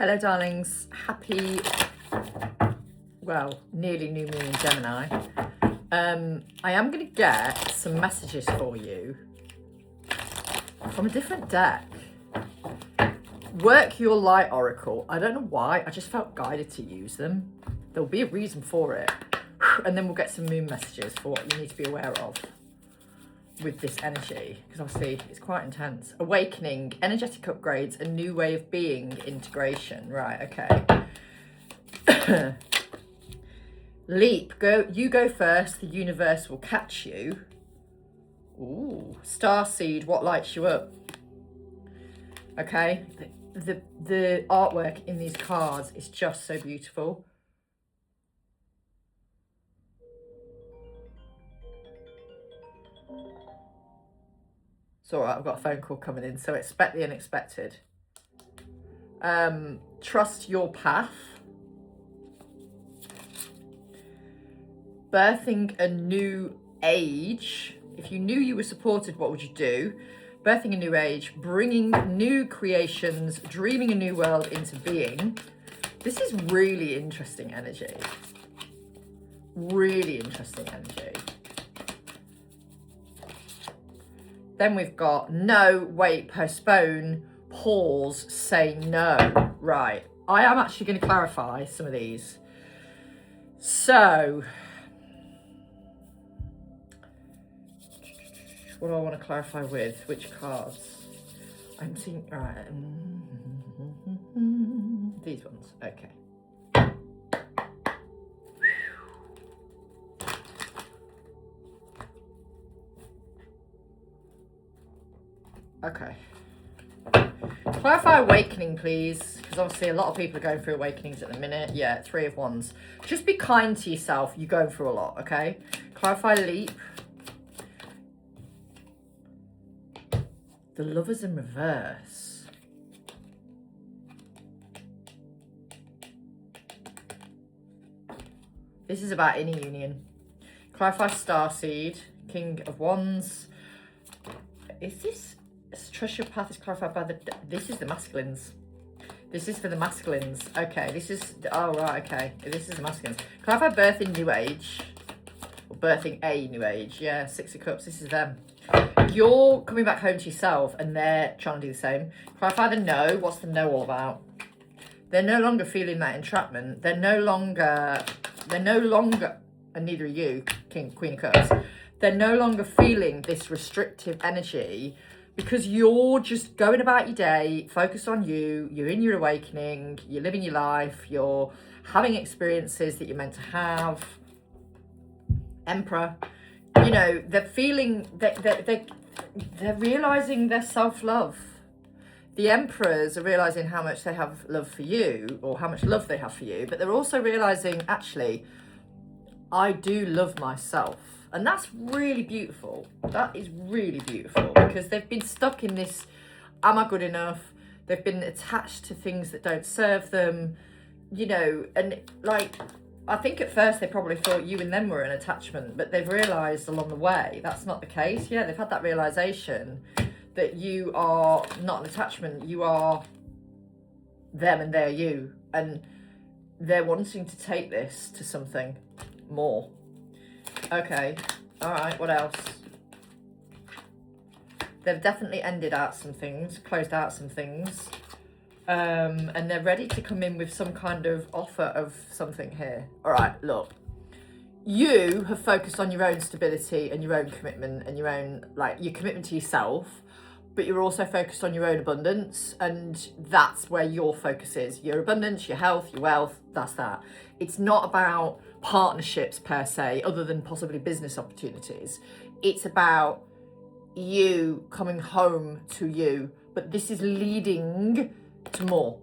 Hello darlings, happy, well, nearly new moon in Gemini. I am going to get some messages for you from a different deck. Work Your Light Oracle. I don't know why, I just felt guided to use them. There'll be a reason for it. And then we'll get some moon messages for what you need to be aware of with this energy, because obviously it's quite intense. Awakening, energetic upgrades, a new way of being, integration. Right, okay. Leap, you go first, the universe will catch you. Ooh, starseed, what lights you up? Okay, the artwork in these cards is just so beautiful. It's all right, I've got a phone call coming in, so expect the unexpected. Trust your path. Birthing a new age. If you knew you were supported, what would you do? Birthing a new age, bringing new creations, dreaming a new world into being. This is really interesting energy. Really interesting energy. Then we've got no, wait, postpone, pause, say no. Right, I am actually going to clarify some of these. So, what do I want to clarify with? Which cards? I'm seeing, all right, these ones, okay. Okay. Clarify awakening, please, because obviously a lot of people are going through awakenings at the minute. Yeah, 3 of Wands. Just be kind to yourself. You're going through a lot, okay? Clarify leap. The Lovers in reverse. This is about inner union. Clarify starseed. King of Wands. Is this... Trust your path is clarified by the... This is the masculines. This is for the masculines. Okay, this is... Oh, right, okay. This is the masculines. Clarify birthing new age. Or birthing a new age. Yeah, 6 of Cups. This is them. You're coming back home to yourself and they're trying to do the same. Clarify the no. What's the no all about? They're no longer feeling that entrapment. They're no longer... And neither are you, Queen of Cups. They're no longer feeling this restrictive energy, because you're just going about your day, focused on you, you're in your awakening, you're living your life, you're having experiences that you're meant to have. Emperor, you know, they're feeling, they're realising their self-love. The Emperors are realising how much they have love for you, or how much love they have for you, but they're also realising, actually, I do love myself. And that's really beautiful. That is really beautiful, because they've been stuck in this, am I good enough? They've been attached to things that don't serve them, you know, and like, I think at first they probably thought you and them were an attachment, but they've realised along the way that's not the case. Yeah, they've had that realisation that you are not an attachment, you are them and they're you. And they're wanting to take this to something more. Okay, all right, what else? They've definitely ended out some things, closed out some things, and they're ready to come in with some kind of offer of something here. All right, look, you have focused on your own stability and your own commitment and your own, like, your commitment to yourself, but you're also focused on your own abundance, and that's where your focus is. Your abundance, your health, your wealth, that's that. It's not about partnerships per se, other than possibly business opportunities. It's about you coming home to you, but this is leading to more.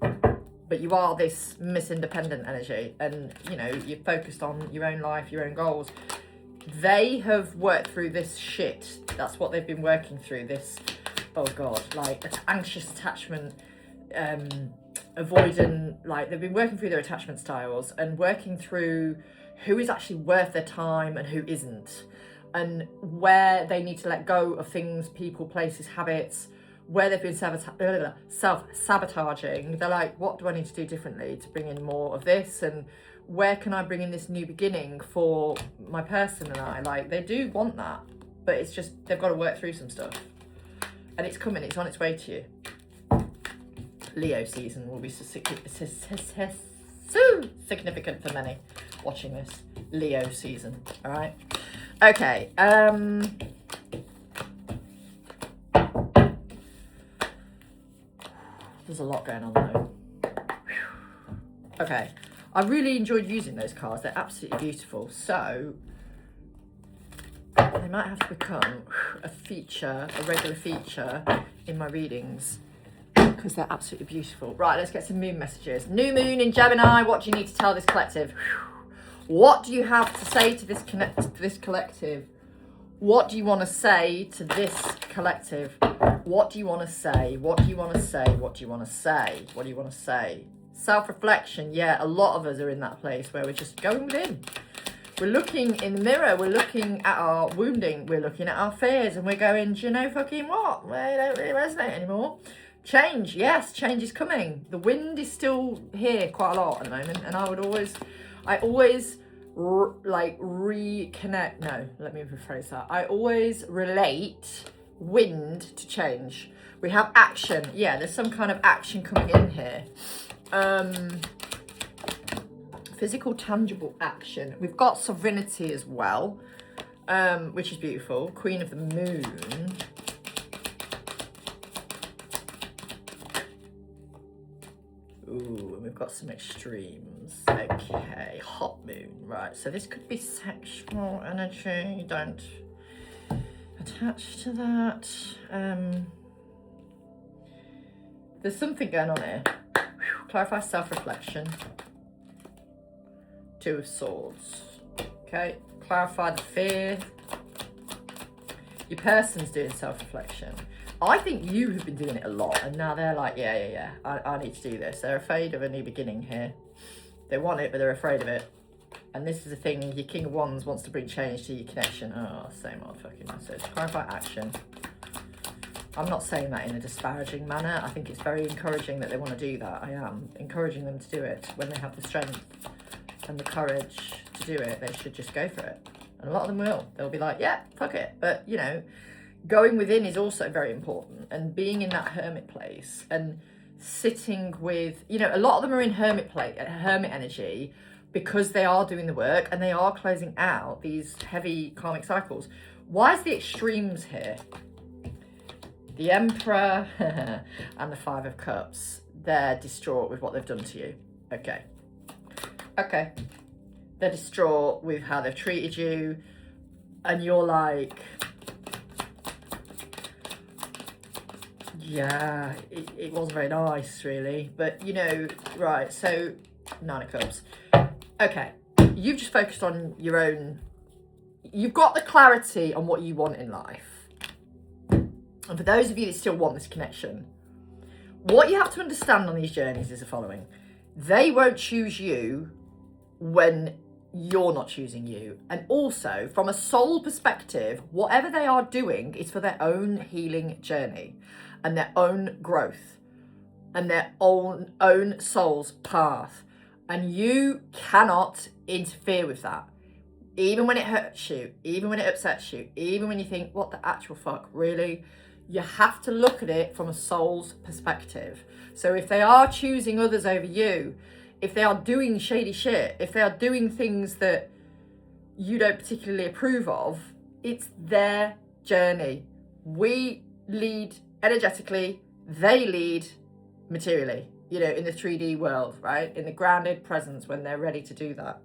But you are this Miss Independent energy, and you know, you're focused on your own life, your own goals. They have worked through this shit. That's what they've been working through, this, oh God, like anxious attachment, avoidant, like they've been working through their attachment styles and working through who is actually worth their time and who isn't, and where they need to let go of things, people, places, habits, where they've been self-sabotaging. They're like, what do I need to do differently to bring in more of this? And where can I bring in this new beginning for my person and I? Like, they do want that, but it's just, they've got to work through some stuff. And it's coming, it's on its way to you. Leo season will be so significant for many watching this. Leo season, all right? Okay, there's a lot going on though. Okay, I really enjoyed using those cards. They're absolutely beautiful. So they might have to become a feature, a regular feature in my readings because they're absolutely beautiful. Right, let's get some moon messages. New moon in Gemini. What do you need to tell this collective? What do you have to say to this collective? What do you want to say to this collective? What do you want to say? What do you want to say? What do you want to say? What do you want to say? Self-reflection. Yeah, a lot of us are in that place where we're just going within. We're looking in the mirror. We're looking at our wounding. We're looking at our fears, and we're going, do you know fucking what? Well, they don't really resonate anymore. Change. Yes, change is coming. The wind is still here quite a lot at the moment, and I always reconnect. No, let me rephrase that. I always relate wind to change. We have action. Yeah, there's some kind of action coming in here. Physical, tangible action. We've got sovereignty as well, which is beautiful. Queen of the Moon. Ooh, and we've got some extremes. Okay, hot moon. Right, so this could be sexual energy. Don't attach to that. There's something going on here. Clarify self-reflection. Two of Swords. Okay, clarify the fear. Your person's doing self-reflection. I think you have been doing it a lot, and now they're like, yeah, I need to do this. They're afraid of a new beginning here. They want it, but they're afraid of it. And this is the thing, your King of Wands wants to bring change to your connection. Oh, same old fucking message. Clarify action. I'm not saying that in a disparaging manner. I think it's very encouraging that they want to do that. I am encouraging them to do it when they have the strength and the courage to do it. They should just go for it. And a lot of them will. They'll be like, yeah, fuck it. But, you know, going within is also very important, and being in that hermit place and sitting with, you know, a lot of them are in hermit energy because they are doing the work and they are closing out these heavy karmic cycles. Why is the extremes here? The Emperor and the Five of Cups. They're distraught with what they've done to you. Okay. They're distraught with how they've treated you, and you're like, yeah, it wasn't very nice, really. But, you know, right, so, Nine of Cups. Okay, you've just focused on your own, you've got the clarity on what you want in life. And for those of you that still want this connection, what you have to understand on these journeys is the following. They won't choose you when you're not choosing you. And also, from a soul perspective, whatever they are doing is for their own healing journey and their own growth and their own soul's path. And you cannot interfere with that. Even when it hurts you, even when it upsets you, even when you think, what the actual fuck, really? You have to look at it from a soul's perspective. So if they are choosing others over you, if they are doing shady shit, if they are doing things that you don't particularly approve of, it's their journey. We lead energetically, they lead materially, you know, in the 3D world, right? In the grounded presence when they're ready to do that.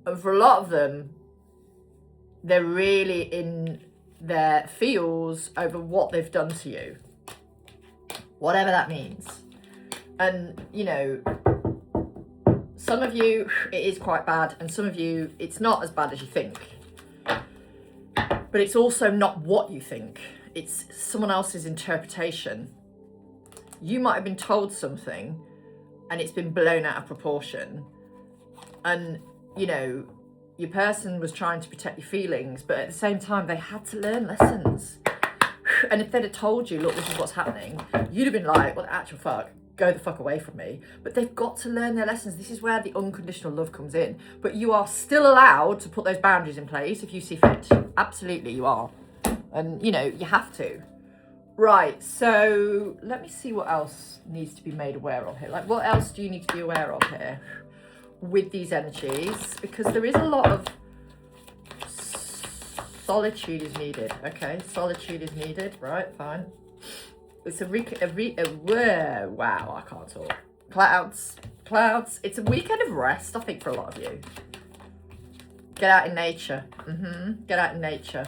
And for a lot of them, they're really in their feels over what they've done to you, whatever that means. And, you know, some of you, it is quite bad, and some of you, it's not as bad as you think. But it's also not what you think. It's someone else's interpretation. You might have been told something, and it's been blown out of proportion. And, you know, your person was trying to protect your feelings, but at the same time, they had to learn lessons. And if they'd have told you, look, this is what's happening, you'd have been like, what the actual fuck? Go the fuck away from me. But they've got to learn their lessons. This is where the unconditional love comes in. But you are still allowed to put those boundaries in place if you see fit. Absolutely, you are. And, you know, you have to. Right, so let me see what else needs to be made aware of here. Like, what else do you need to be aware of here with these energies? Because there is a lot of solitude is needed. Okay, solitude is needed. Right, fine. It's wow, I can't talk. Clouds. It's a weekend of rest, I think, for a lot of you. Get out in nature. Get out in nature.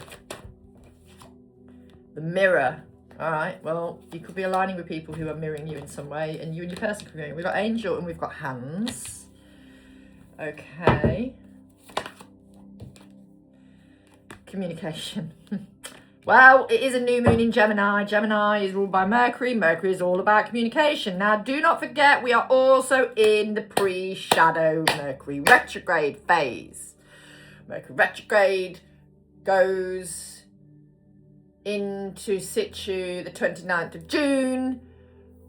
The mirror. All right, well, you could be aligning with people who are mirroring you in some way, and you and your person could be mirroring. We've got angel and we've got hands. Okay. Communication. Well, it is a new moon in Gemini. Gemini is ruled by Mercury. Mercury is all about communication. Now, do not forget, we are also in the pre-shadow Mercury retrograde phase. Mercury retrograde goes into situ the 29th of June.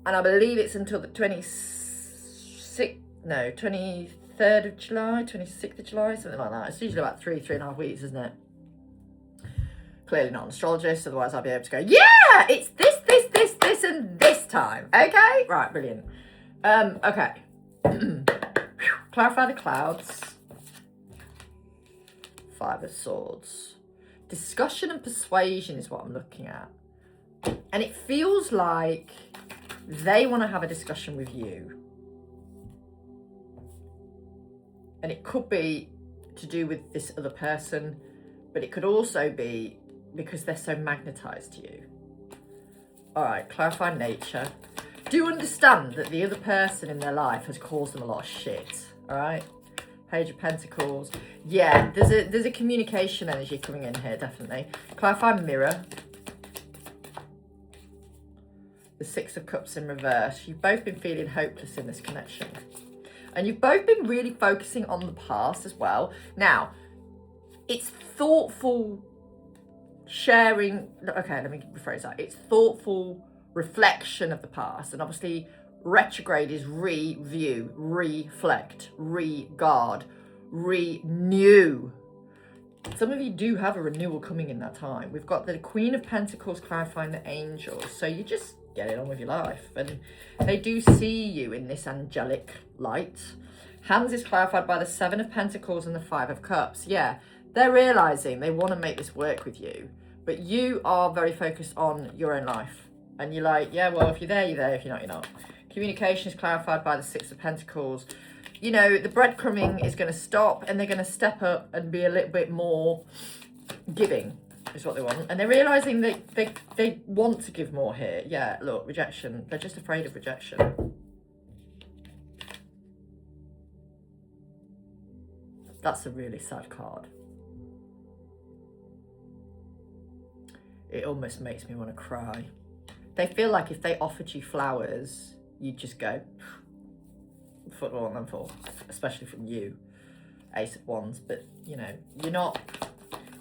And I believe it's until the 23rd of July, 26th of July, something like that. It's usually about 3.5 weeks, isn't it? Clearly not an astrologist, otherwise I'll be able to go, yeah, it's this, and this time. Okay? Right, brilliant. Okay. Clarify the clouds. Five of Swords. Discussion and persuasion is what I'm looking at. And it feels like they want to have a discussion with you. And it could be to do with this other person, but it could also be because they're so magnetized to you. All right, clarify nature. Do understand that the other person in their life has caused them a lot of shit, all right? Page of Pentacles. Yeah, there's a communication energy coming in here, definitely. Clarify mirror. The Six of Cups in reverse. You've both been feeling hopeless in this connection. And you've both been really focusing on the past as well. Now, it's thoughtful sharing. Okay, let me rephrase that. It's thoughtful reflection of the past. And obviously, retrograde is review, reflect, regard, renew. Some of you do have a renewal coming in that time. We've got the Queen of Pentacles clarifying the angels. So you just get it on with your life. And they do see you in this angelic light. Hands is clarified by the Seven of Pentacles and the Five of Cups. Yeah, they're realizing they want to make this work with you. But you are very focused on your own life. And you're like, yeah, well, if you're there, you're there. If you're not, you're not. Communication is clarified by the Six of Pentacles. You know, the breadcrumbing is going to stop and they're going to step up and be a little bit more giving is what they want. And they're realizing that they want to give more here. Yeah, look, rejection. They're just afraid of rejection. That's a really sad card. It almost makes me want to cry. They feel like if they offered you flowers, you'd just go, foot on them for, especially from you, Ace of Wands. But you know, you're not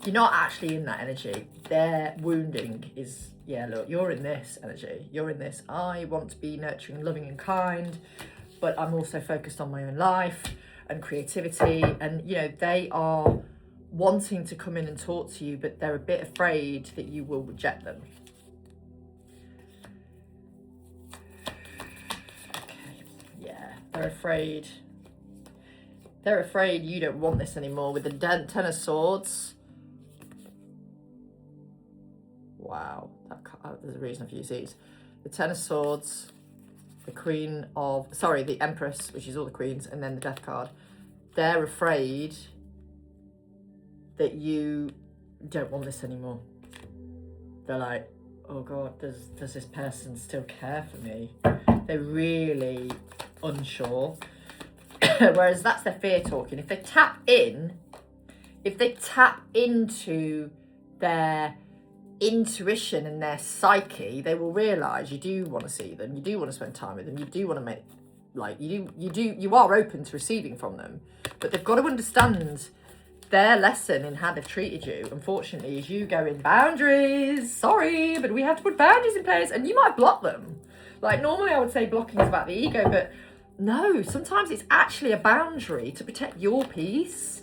actually in that energy. Their wounding is, yeah, look, you're in this energy. You're in this, I want to be nurturing, loving and kind, but I'm also focused on my own life and creativity. And you know, they are wanting to come in and talk to you, but they're a bit afraid that you will reject them. They're afraid. They're afraid you don't want this anymore with the Ten of Swords. Wow, there's a reason I've used these. The Ten of Swords, the the Empress, which is all the queens, and then the Death card. They're afraid that you don't want this anymore. They're like, oh God, does this person still care for me? They're really unsure. Whereas that's their fear talking. If they tap into their intuition and their psyche, they will realize you do want to see them, you do want to spend time with them, you do want to make, like, you are open to receiving from them, but they've got to understand their lesson in how they've treated you, unfortunately, is you going, boundaries, sorry, but we have to put boundaries in place, and you might block them. Like, normally I would say blocking is about the ego, but no, sometimes it's actually a boundary to protect your peace.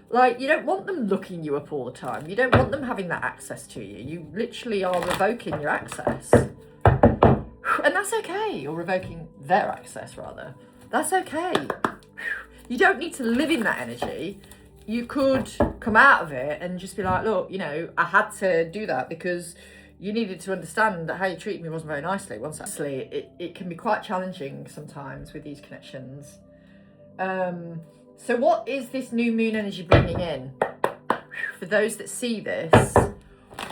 Like, you don't want them looking you up all the time. You don't want them having that access to you. You literally are revoking your access. And that's okay. Or revoking their access, rather. That's okay. You don't need to live in that energy. You could come out of it and just be like, look, you know, I had to do that because you needed to understand that how you treated me wasn't very nicely. Once actually, it can be quite challenging sometimes with these connections. So what is this new moon energy bringing in? For those that see this,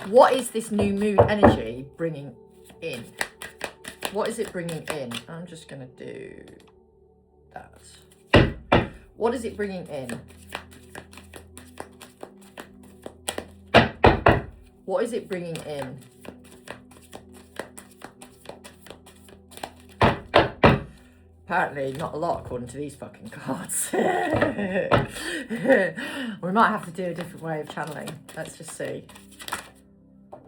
what is this new moon energy bringing in? What is it bringing in? I'm just going to do that. What is it bringing in? What is it bringing in? Apparently not a lot according to these fucking cards. We might have to do a different way of channeling. Let's just see.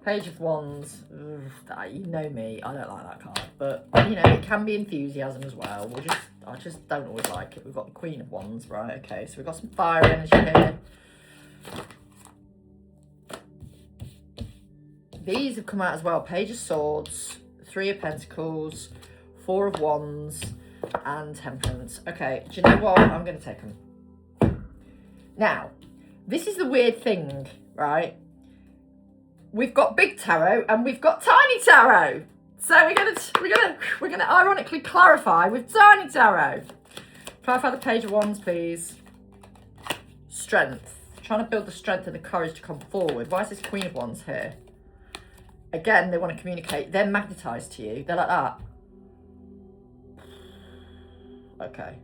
Page of Wands. Ugh, you know me, I don't like that card. But, you know, it can be enthusiasm as well. I just don't always like it. We've got the Queen of Wands, right? Okay, so we've got some fire energy here. These have come out as well. Page of Swords, Three of Pentacles, Four of Wands, and Temperance. Okay, do you know what? I'm going to take them. Now, this is the weird thing, right? We've got big tarot and we've got tiny tarot. So we're gonna ironically clarify with tiny tarot. Clarify the Page of Wands, please. Strength. Trying to build the strength and the courage to come forward. Why is this Queen of Wands here? Again, they want to communicate. They're magnetized to you. They're like that. Okay.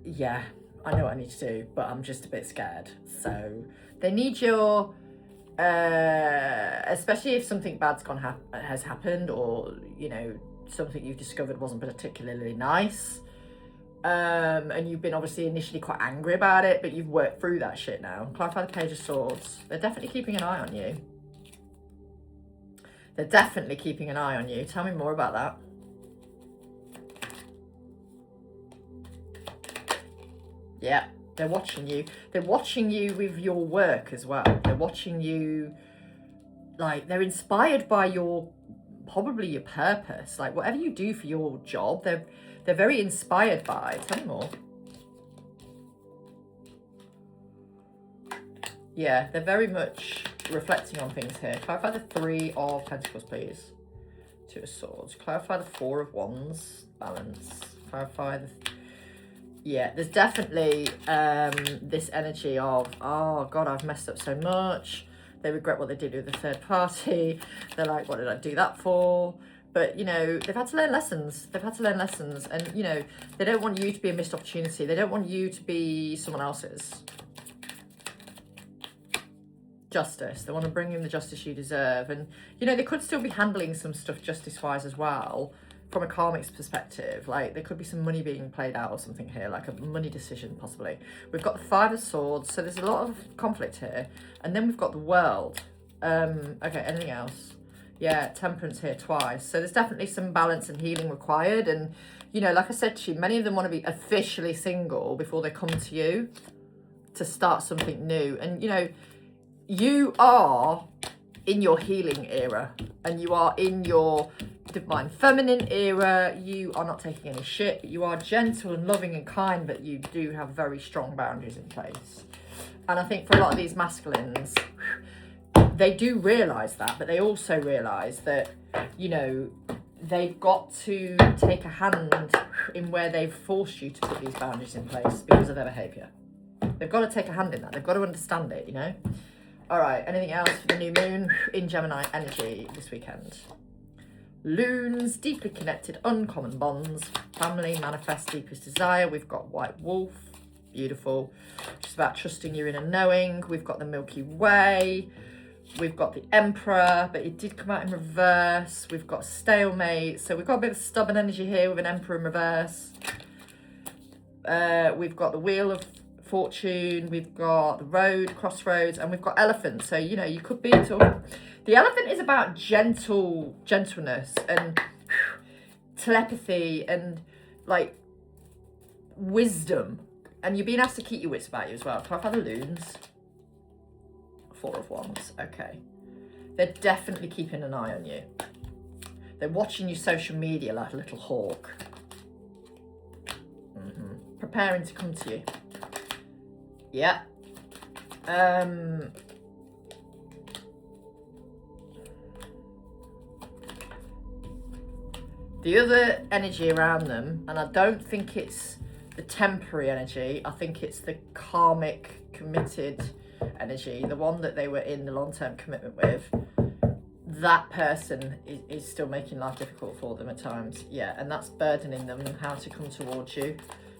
Yeah, I know what I need to do, but I'm just a bit scared. So they need your, especially if something bad's has happened, or, you know, something you've discovered wasn't particularly nice. And you've been obviously initially quite angry about it, but you've worked through that shit now. Clarify the Page of Swords. They're definitely keeping an eye on you. They're definitely keeping an eye on you. Tell me more about that. Yeah, they're watching you. They're watching you with your work as well. They're watching you, like, they're inspired by probably your purpose. Like, whatever you do for your job, they're very inspired by. Tell me more. Yeah, they're very much reflecting on things here. Clarify the Three of Pentacles, please. Two of Swords. Clarify the Four of Wands. Balance. Clarify the... Yeah, there's definitely this energy of, oh God, I've messed up so much. They regret what they did with the third party. They're like, what did I do that for? But, you know, they've had to learn lessons. They've had to learn lessons. And, you know, they don't want you to be a missed opportunity. They don't want you to be someone else's. Justice. They want to bring in the justice you deserve. And, you know, they could still be handling some stuff justice-wise as well, from a karmic's perspective. Like, there could be some money being played out or something here, like a money decision possibly. We've got the Five of Swords, so there's a lot of conflict here. And then we've got the World. Okay, anything else? Yeah, Temperance here twice. So there's definitely some balance and healing required. And, you know, like I said to you, many of them want to be officially single before they come to you to start something new. And, you know, you are in your healing era, and you are in your divine feminine era. You are not taking any shit, but you are gentle and loving and kind, but you do have very strong boundaries in place. And I think for a lot of these masculines, they do realise that, but they also realise that, you know, they've got to take a hand in where they've forced you to put these boundaries in place because of their behaviour. They've got to take a hand in that. They've got to understand it, you know. All right, anything else for the new moon in Gemini energy this weekend? Loons, deeply connected, uncommon bonds, family, manifest deepest desire. We've got White Wolf, beautiful. Just about trusting your inner knowing. We've got the Milky Way. We've got the Emperor, but it did come out in reverse. We've got Stalemate, so we've got a bit of stubborn energy here with an Emperor in reverse. we've got the Wheel of Fortune, we've got the Road, Crossroads, and we've got Elephant. So, you know, you could be talking. The Elephant is about gentleness and telepathy and like wisdom. And you're being asked to keep your wits about you as well. Can I have the Loons? 4 of Wands. Okay. They're definitely keeping an eye on you. They're watching your social media like a little hawk. Preparing to come to you. Yeah. The other energy around them, and I don't think it's the temporary energy, I think it's the karmic committed energy, the one that they were in the long-term commitment with. That person is still making life difficult for them at times. Yeah, and that's burdening them how to come towards you.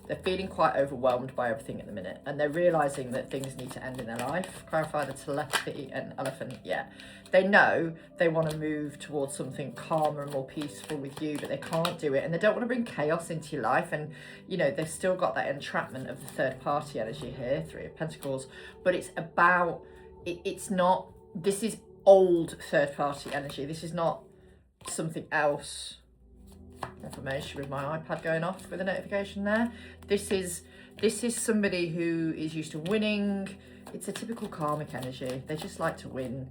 They're feeling quite overwhelmed by everything at the minute, and they're realising that things need to end in their life. Clarify the telepathy and Elephant. Yeah, they know they want to move towards something calmer and more peaceful with you, but they can't do it, and they don't want to bring chaos into your life. And you know, they've still got that entrapment of the third party energy here, 3 of Pentacles, but it's about it's not, this is old third party energy. This is not something else. Information with my iPad going off with a notification there. This is somebody who is used to winning. It's a typical karmic energy. They just like to win.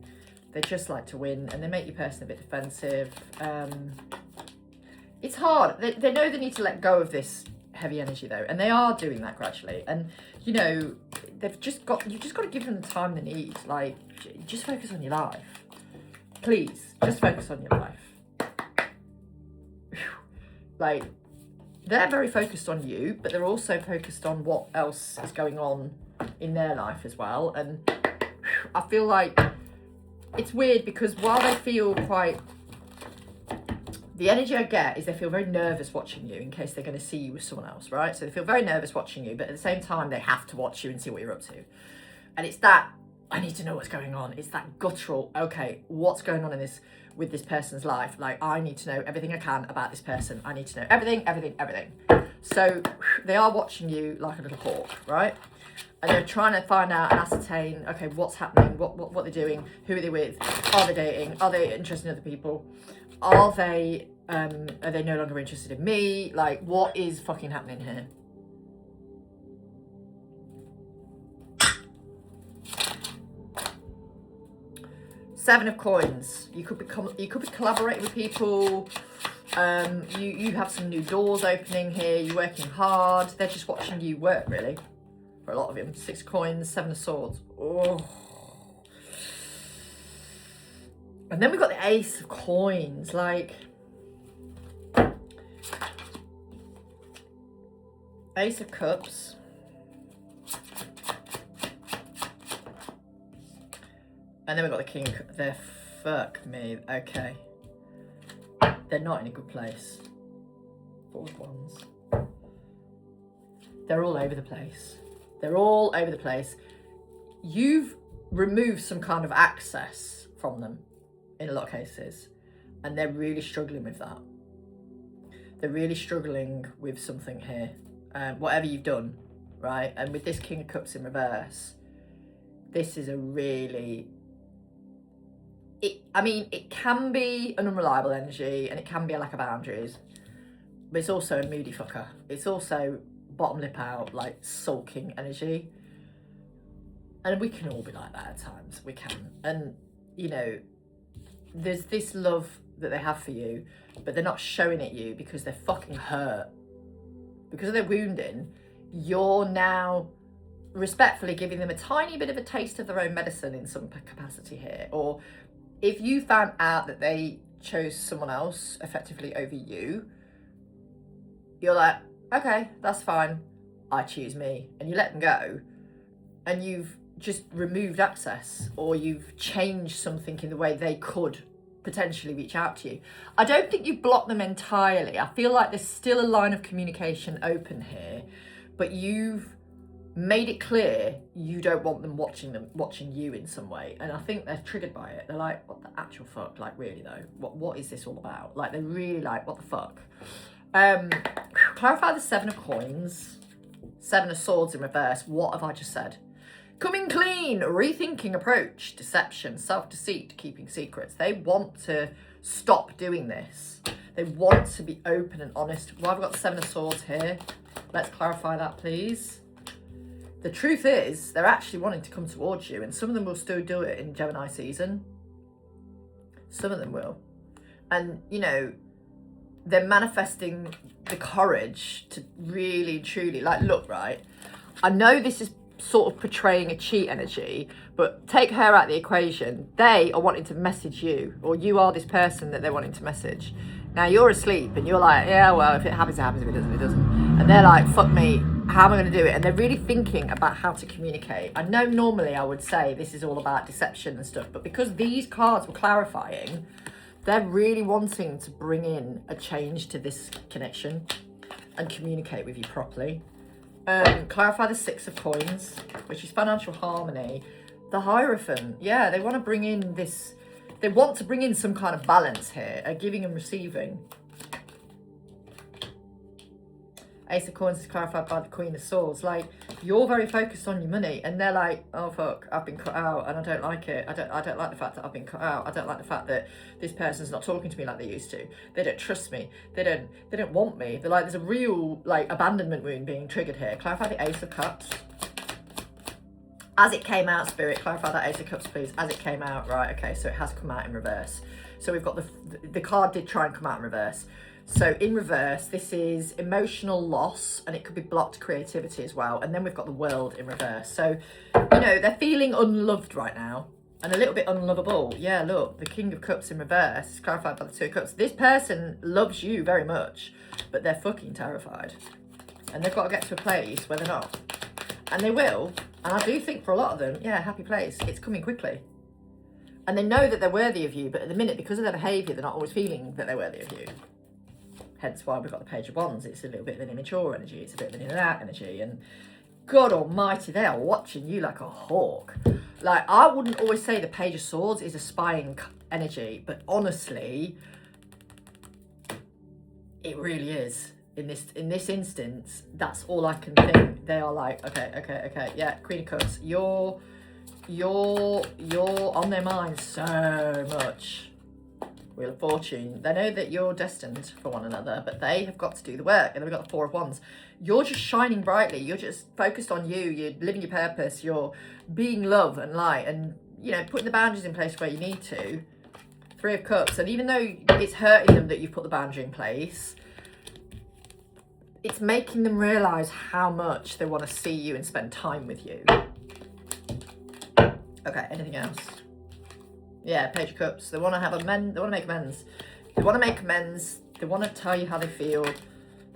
They just like to win, and they make your person a bit defensive. It's hard. They know they need to let go of this heavy energy though, and they are doing that gradually. And you know, you've just got to give them the time they need. Like, just focus on your life, please. Just focus on your life. Like, they're very focused on you, but they're also focused on what else is going on in their life as well. And I feel like it's weird because while they feel quite, the energy I get is they feel very nervous watching you in case they're going to see you with someone else, right? So they feel very nervous watching you, but at the same time, they have to watch you and see what you're up to. And it's that, I need to know what's going on. It's that guttural, okay, what's going on in this, with this person's life? Like, I need to know everything I can about this person. I need to know everything. So they are watching you like a little hawk, right? And they're trying to find out and ascertain, okay, what's happening, what they're doing, who are they with, are they dating, are they interested in other people, are they no longer interested in me? Like, what is fucking happening here? Seven of Coins. You could be collaborating with people. You have some new doors opening here. You're working hard. They're just watching you work, really. For a lot of them. 6 coins, 7 of Swords. Oh. And then we've got the Ace of Coins. Like, Ace of Cups. And then we've got the King. They're, fuck me. Okay. They're not in a good place. 4 of Wands. They're all over the place. They're all over the place. You've removed some kind of access from them in a lot of cases. And they're really struggling with that. They're really struggling with something here. Whatever you've done, right? And with this King of Cups in reverse, this is a really... it can be an unreliable energy and it can be a lack of boundaries, but it's also a moody fucker. It's also bottom lip out, like sulking energy. And we can all be like that at times. We can. And, you know, there's this love that they have for you, but they're not showing it you because they're fucking hurt. Because of their wounding, you're now respectfully giving them a tiny bit of a taste of their own medicine in some capacity here. Or if you found out that they chose someone else effectively over you, you're like, okay, that's fine. I choose me. And you let them go. And you've just removed access, or you've changed something in the way they could potentially reach out to you. I don't think you block them entirely. I feel like there's still a line of communication open here, but you've made it clear you don't want them watching you in some way. And I think they're triggered by it. They're like, what the actual fuck? Like, really though, what is this all about? Like, they're really like, what the fuck? Clarify the 7 of Coins. Seven of Swords in reverse. What have I just said? Coming clean, rethinking approach, deception, self-deceit, keeping secrets. They want to stop doing this. They want to be open and honest. Well, I've got the Seven of Swords here. Let's clarify that, please. The truth is, they're actually wanting to come towards you, and some of them will still do it in Gemini season. Some of them will. And, you know, they're manifesting the courage to really, truly, like, look, right, I know this is sort of portraying a cheat energy, but take her out of the equation. They are wanting to message you, or you are this person that they're wanting to message. Now you're asleep and you're like, yeah, well, if it happens, it happens. If it doesn't, it doesn't. And they're like, fuck me, how am I going to do it? And they're really thinking about how to communicate. I know normally I would say this is all about deception and stuff, but because these cards were clarifying, they're really wanting to bring in a change to this connection and communicate with you properly. Clarify the Six of Coins, which is financial harmony. The Hierophant, yeah, they want to bring in this, they want to bring in some kind of balance here, a giving and receiving. Ace of Coins is clarified by the Queen of Swords. Like, you're very focused on your money, and they're like, oh fuck, I've been cut out and I don't like it. I don't like the fact that I've been cut out. I don't like the fact that this person's not talking to me like they used to. They don't trust me. They don't want me. They're like, there's a real like abandonment wound being triggered here. Clarify the Ace of Cups. As it came out, Spirit, clarify that Ace of Cups, please. As it came out, right, okay, so it has come out in reverse. So we've got the card did try and come out in reverse. So in reverse, this is emotional loss, and it could be blocked creativity as well. And then we've got the World in reverse. So, you know, they're feeling unloved right now and a little bit unlovable. Yeah, look, the King of Cups in reverse is clarified by the Two of Cups. This person loves you very much, but they're fucking terrified. And they've got to get to a place where they're not. And they will. And I do think for a lot of them, yeah, happy place. It's coming quickly. And they know that they're worthy of you, but at the minute, because of their behaviour, they're not always feeling that they're worthy of you. Hence why we've got the Page of Wands. It's a little bit of an immature energy. It's a bit of an in and out energy. And God almighty, they are watching you like a hawk. Like, I wouldn't always say the Page of Swords is a spying energy, but honestly, it really is. In this instance, that's all I can think. They are like, okay, yeah, Queen of Cups, you're on their mind so much. Wheel of Fortune. They know that you're destined for one another, but they have got to do the work. And then we've got the Four of Wands. You're just shining brightly. You're just focused on you. You're living your purpose. You're being love and light, and, you know, putting the boundaries in place where you need to. Three of Cups. And even though it's hurting them that you've put the boundary in place, it's making them realise how much they want to see you and spend time with you. Okay, anything else? Yeah, Page of Cups. They want to have they want to make amends. They want to make amends. They want to tell you how they feel.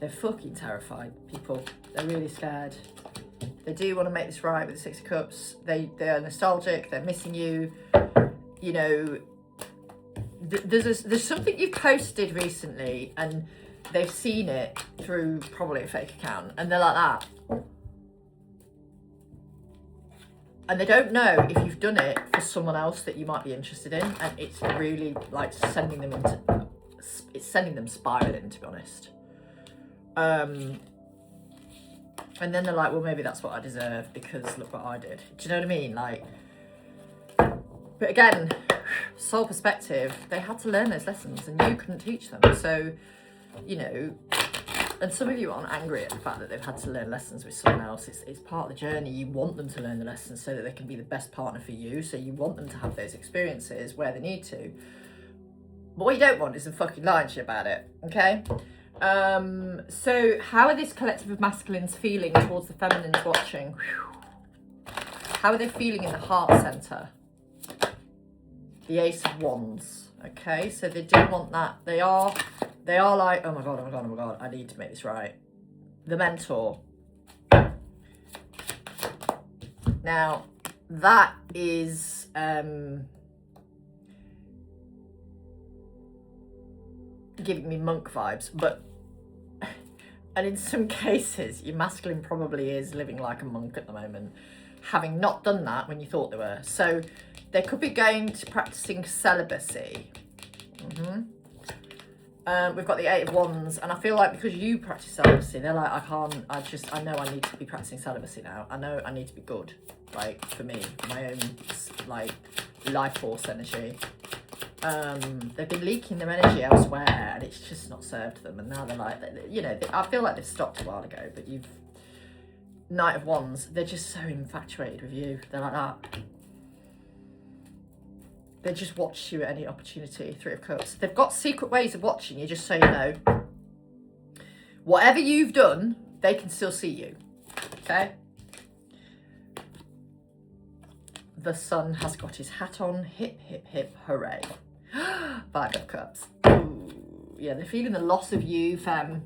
They're fucking terrified, people. They're really scared. They do want to make this right with the Six of Cups. They're nostalgic. They're missing you. You know, there's something you've posted recently, and they've seen it through probably a fake account, and they're like that. And they don't know if you've done it for someone else that you might be interested in, and it's really like sending them spiraling, to be honest. And then they're like, well, maybe that's what I deserve because look what I did. Do you know what I mean? Like, but again, soul perspective, they had to learn those lessons, and you couldn't teach them. So, you know, and some of you aren't angry at the fact that they've had to learn lessons with someone else. It's part of the journey. You want them to learn the lessons so that they can be the best partner for you. So you want them to have those experiences where they need to. But what you don't want is them fucking lying to you about it, okay? So how are this collective of masculines feeling towards the feminines watching? How are they feeling in the heart centre? The Ace of Wands, okay? So they do want that. They are like, oh my God, I need to make this right. The Mentor. Now, that is giving me monk vibes, but, and in some cases, your masculine probably is living like a monk at the moment, having not done that when you thought they were. So they could be going to practicing celibacy. We've got the Eight of Wands, and I feel like because you practice celibacy, they're like, I know I need to be practicing celibacy now. I know I need to be good, like, for me, my own, like, life force energy. They've been leaking their energy elsewhere, and it's just not served them, and now they're like, you know, I feel like they've stopped a while ago, but you've, Knight of Wands, they're just so infatuated with you. They're like that. They just watch you at any opportunity. Three of Cups. They've got secret ways of watching you, just so you know. Whatever you've done, they can still see you. Okay? The Sun has got his hat on. Hip, hip, hip, hooray. Five of Cups. Ooh. Yeah, they're feeling the loss of you, fam.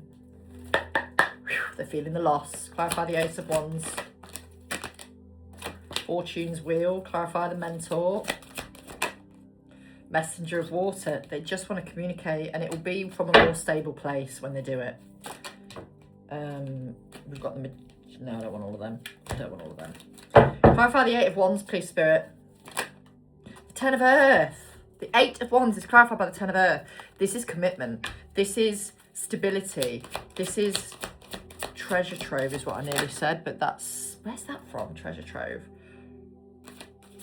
They're feeling the loss. Clarify the Ace of Wands. Fortune's Wheel. Clarify the Mentor. Messenger of Water. They just want to communicate, and it will be from a more stable place when they do it. We've got the... No, I don't want all of them. I don't want all of them. Clarify the Eight of Wands, please, Spirit. The Ten of Earth. The Eight of Wands is clarified by the Ten of Earth. This is commitment. This is stability. This is treasure trove is what I nearly said, but that's... Where's that from, treasure trove?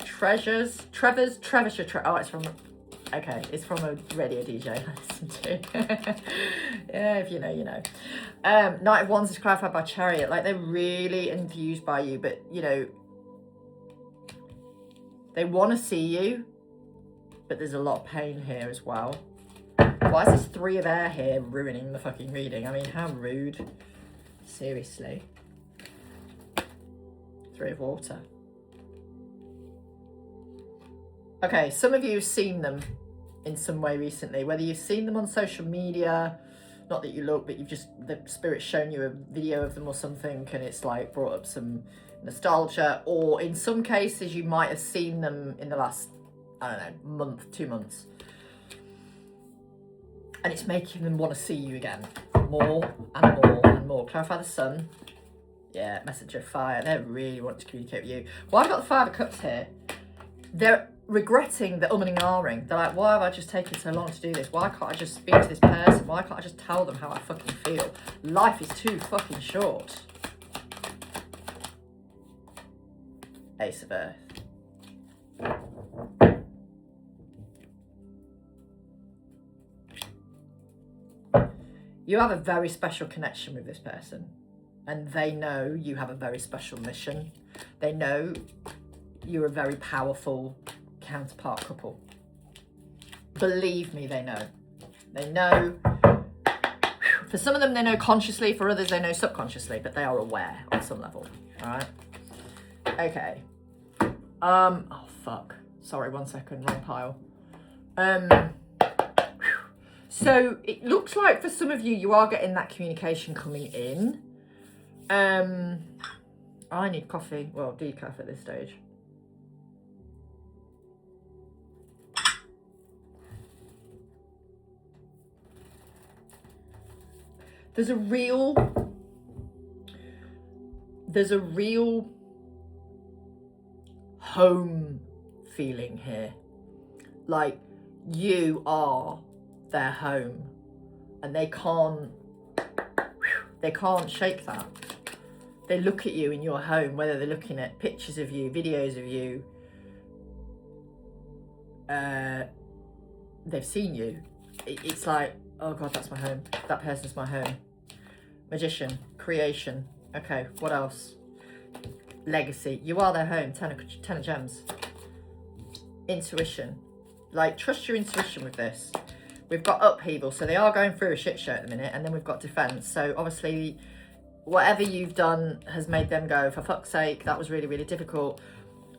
Treasures... Treasure trove. Oh, it's from... Okay, it's from a radio DJ I listen to. Yeah, if you know, you know. Knight of Wands is clarified by Chariot. Like, they're really enthused by you, but, you know, they want to see you, but there's a lot of pain here as well. Why is this Three of Air here ruining the fucking reading? I mean, how rude. Seriously. Three of Water. Okay, some of you have seen them in some way recently, whether you've seen them on social media, not that you look, but you've just, the Spirit's shown you a video of them or something, and it's like brought up some nostalgia, or in some cases you might have seen them in the last, I don't know, month, 2 months. And it's making them want to see you again. More and more and more. Clarify the Sun. Yeah, Messenger of Fire. They really want to communicate with you. Well, I've got the Five of Cups here. They're regretting the umming and ahhing. They're like, why have I just taken so long to do this? Why can't I just speak to this person? Why can't I just tell them how I fucking feel? Life is too fucking short. Ace of Earth. You have a very special connection with this person, and they know you have a very special mission. They know you're a very powerful counterpart couple. Believe me, they know. They know. For some of them, they know consciously. For others, they know subconsciously, but they are aware on some level. All right. Okay. Oh fuck. Sorry, 1 second. Wrong pile. So it looks like for some of you, you are getting that communication coming in. I need coffee. Well, decaf at this stage. There's a real home feeling here. Like, you are their home, and they can't shake that. They look at you in your home, whether they're looking at pictures of you, videos of you, they've seen you. It's like, oh God, that's my home. That person's my home. Magician, creation. Okay, what else? Legacy. You are their home. Ten of Gems. Intuition. Like, trust your intuition with this. We've got upheaval, so they are going through a shit show at the minute, and then we've got defense. So obviously, whatever you've done has made them go, for fuck's sake, that was really, really difficult.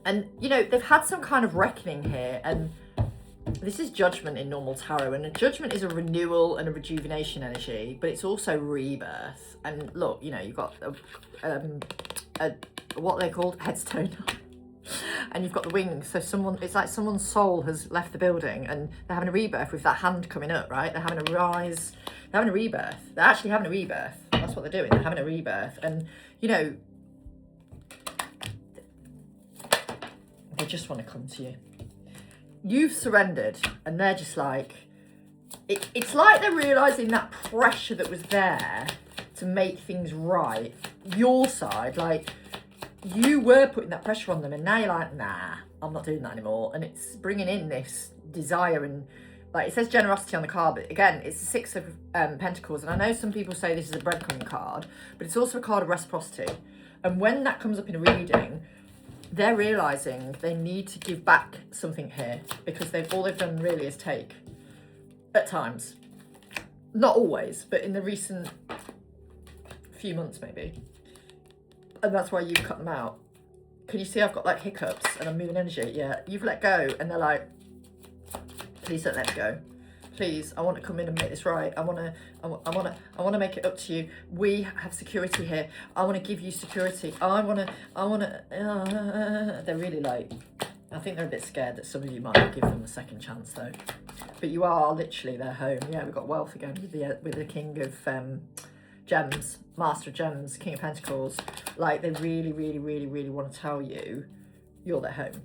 And, you know, they've had some kind of reckoning here, and this is Judgment in normal tarot, and a Judgment is a renewal and a rejuvenation energy, but it's also rebirth. And look, you know, you've got a what are they called? Headstone. And you've got the wings, so it's like someone's soul has left the building and they're having a rebirth with that hand coming up, right? They're having a rise, they're having a rebirth. They're actually having a rebirth. That's what they're doing. They're having a rebirth. And, you know, they just want to come to you. You've surrendered, and they're just like, it's like they're realising that pressure that was there to make things right, your side, like you were putting that pressure on them, and now you're like, nah, I'm not doing that anymore. And it's bringing in this desire, and like it says generosity on the card, but again, it's the Six of Pentacles. And I know some people say this is a breadcrumb card, but it's also a card of reciprocity. And when that comes up in a reading, they're realising they need to give back something here, because all they've done really is take. At times. Not always, but in the recent few months maybe. And that's why you've cut them out. Can you see I've got like hiccups and I'm moving energy? Yeah, you've let go, and they're like, please don't let me go. Please, I want to come in and make this right. I want to make it up to you. We have security here. I want to give you security. They're really like, I think they're a bit scared that some of you might not give them a second chance though. But you are literally their home. Yeah, we've got wealth again with the King of Gems, Master of Gems, King of Pentacles. Like they really, really, really, really want to tell you, you're their home.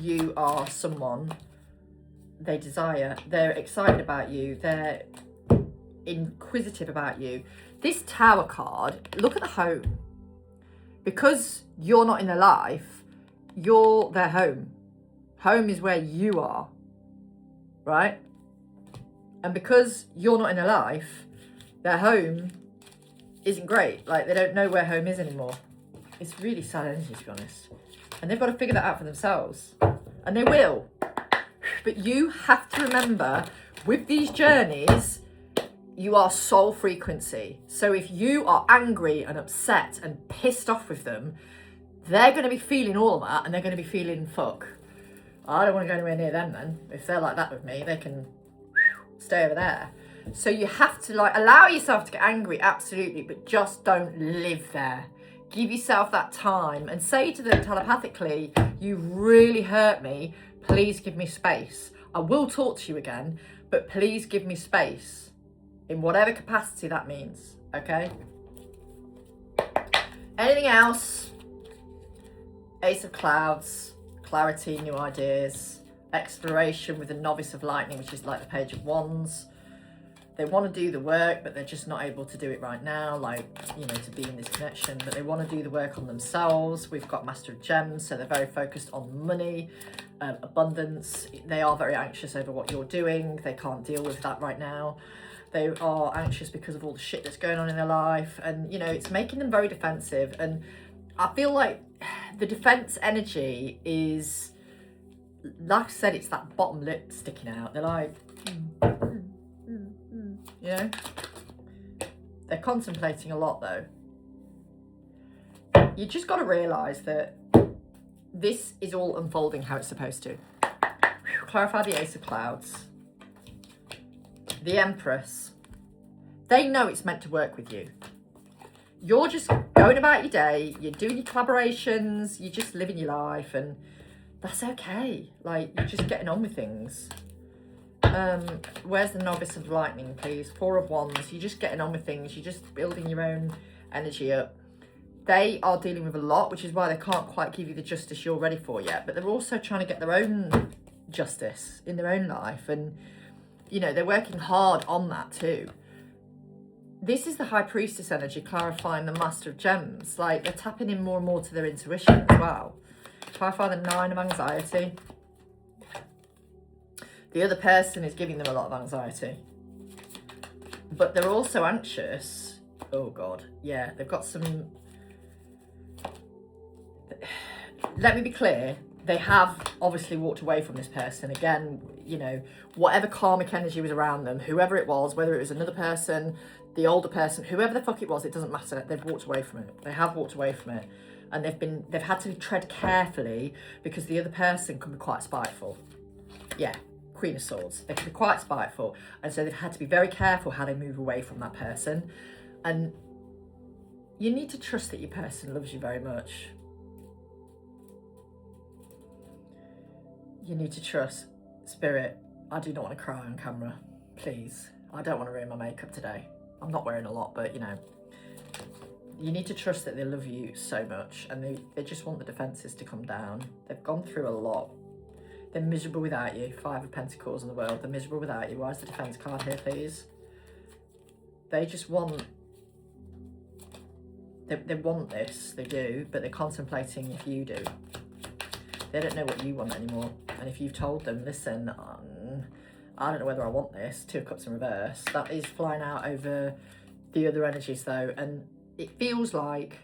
You are someone they desire. They're excited about you. They're inquisitive about you. This Tower card, look at the home. Because you're not in their life, you're their home. Home is where you are, right? And because you're not in their life, their home isn't great. Like they don't know where home is anymore. It's really sad energy, to be honest. And they've got to figure that out for themselves. And they will. But you have to remember, with these journeys, you are soul frequency. So if you are angry and upset and pissed off with them, they're going to be feeling all of that, and they're going to be feeling, fuck, I don't want to go anywhere near them then. If they're like that with me, they can stay over there. So you have to like allow yourself to get angry, absolutely, but just don't live there. Give yourself that time and say to them telepathically, you really hurt me. Please give me space. I will talk to you again, but please give me space in whatever capacity that means. Okay? Anything else? Ace of Clouds, clarity, new ideas, exploration with the Novice of Lightning, which is like the Page of Wands. They want to do the work, but they're just not able to do it right now, like, you know, to be in this connection. But they want to do the work on themselves. We've got Master of Gems, so they're very focused on money, abundance. They are very anxious over what you're doing. They can't deal with that right now. They are anxious because of all the shit that's going on in their life. And, you know, it's making them very defensive. And I feel like the defense energy is, like I said, it's that bottom lip sticking out. They're like, you know, they're contemplating a lot though. You just got to realise that this is all unfolding how it's supposed to. Clarify the Ace of Clouds. The Empress. They know it's meant to work with you. You're just going about your day, you're doing your collaborations, you're just living your life, and that's okay. Like, you're just getting on with things. Where's the Novice of Lightning, please? Four of Wands. You're just getting on with things. You're just building your own energy up. They are dealing with a lot, which is why they can't quite give you the justice you're ready for yet. But they're also trying to get their own justice in their own life. And, you know, they're working hard on that too. This is the High Priestess energy, clarifying the Master of Gems. Like, they're tapping in more and more to their intuition as well. Clarify the Nine of Anxiety. The other person is giving them a lot of anxiety. But they're also anxious. Oh, God. Yeah, they've got some... Let me be clear. They have obviously walked away from this person. Again, you know, whatever karmic energy was around them, whoever it was, whether it was another person, the older person, whoever the fuck it was, it doesn't matter. They've walked away from it. They have walked away from it. And they've had to tread carefully because the other person can be quite spiteful. Yeah. Queen of Swords. They can be quite spiteful, and so they've had to be very careful how they move away from that person. And you need to trust that your person loves you very much. You need to trust. Spirit, I do not want to cry on camera. Please. I don't want to ruin my makeup today. I'm not wearing a lot, but you know. You need to trust that they love you so much, and they just want the defences to come down. They've gone through a lot. They're miserable without you. 5 of Pentacles in the world. They're miserable without you. Why is the Defense card here, please? They just want... They want this. They do. But they're contemplating if you do. They don't know what you want anymore. And if you've told them, listen, I don't know whether I want this. 2 of Cups in reverse. That is flying out over the other energies, though. And it feels like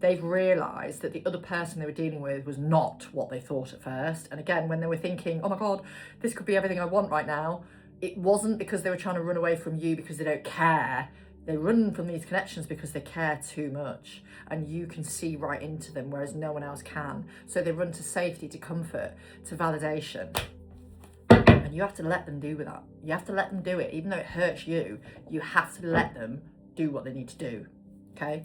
they've realised that the other person they were dealing with was not what they thought at first. And again, when they were thinking, oh my God, this could be everything I want right now, it wasn't because they were trying to run away from you because they don't care. They run from these connections because they care too much. And you can see right into them, whereas no one else can. So they run to safety, to comfort, to validation. And you have to let them do with that. You have to let them do it. Even though it hurts you, you have to let them do what they need to do. Okay?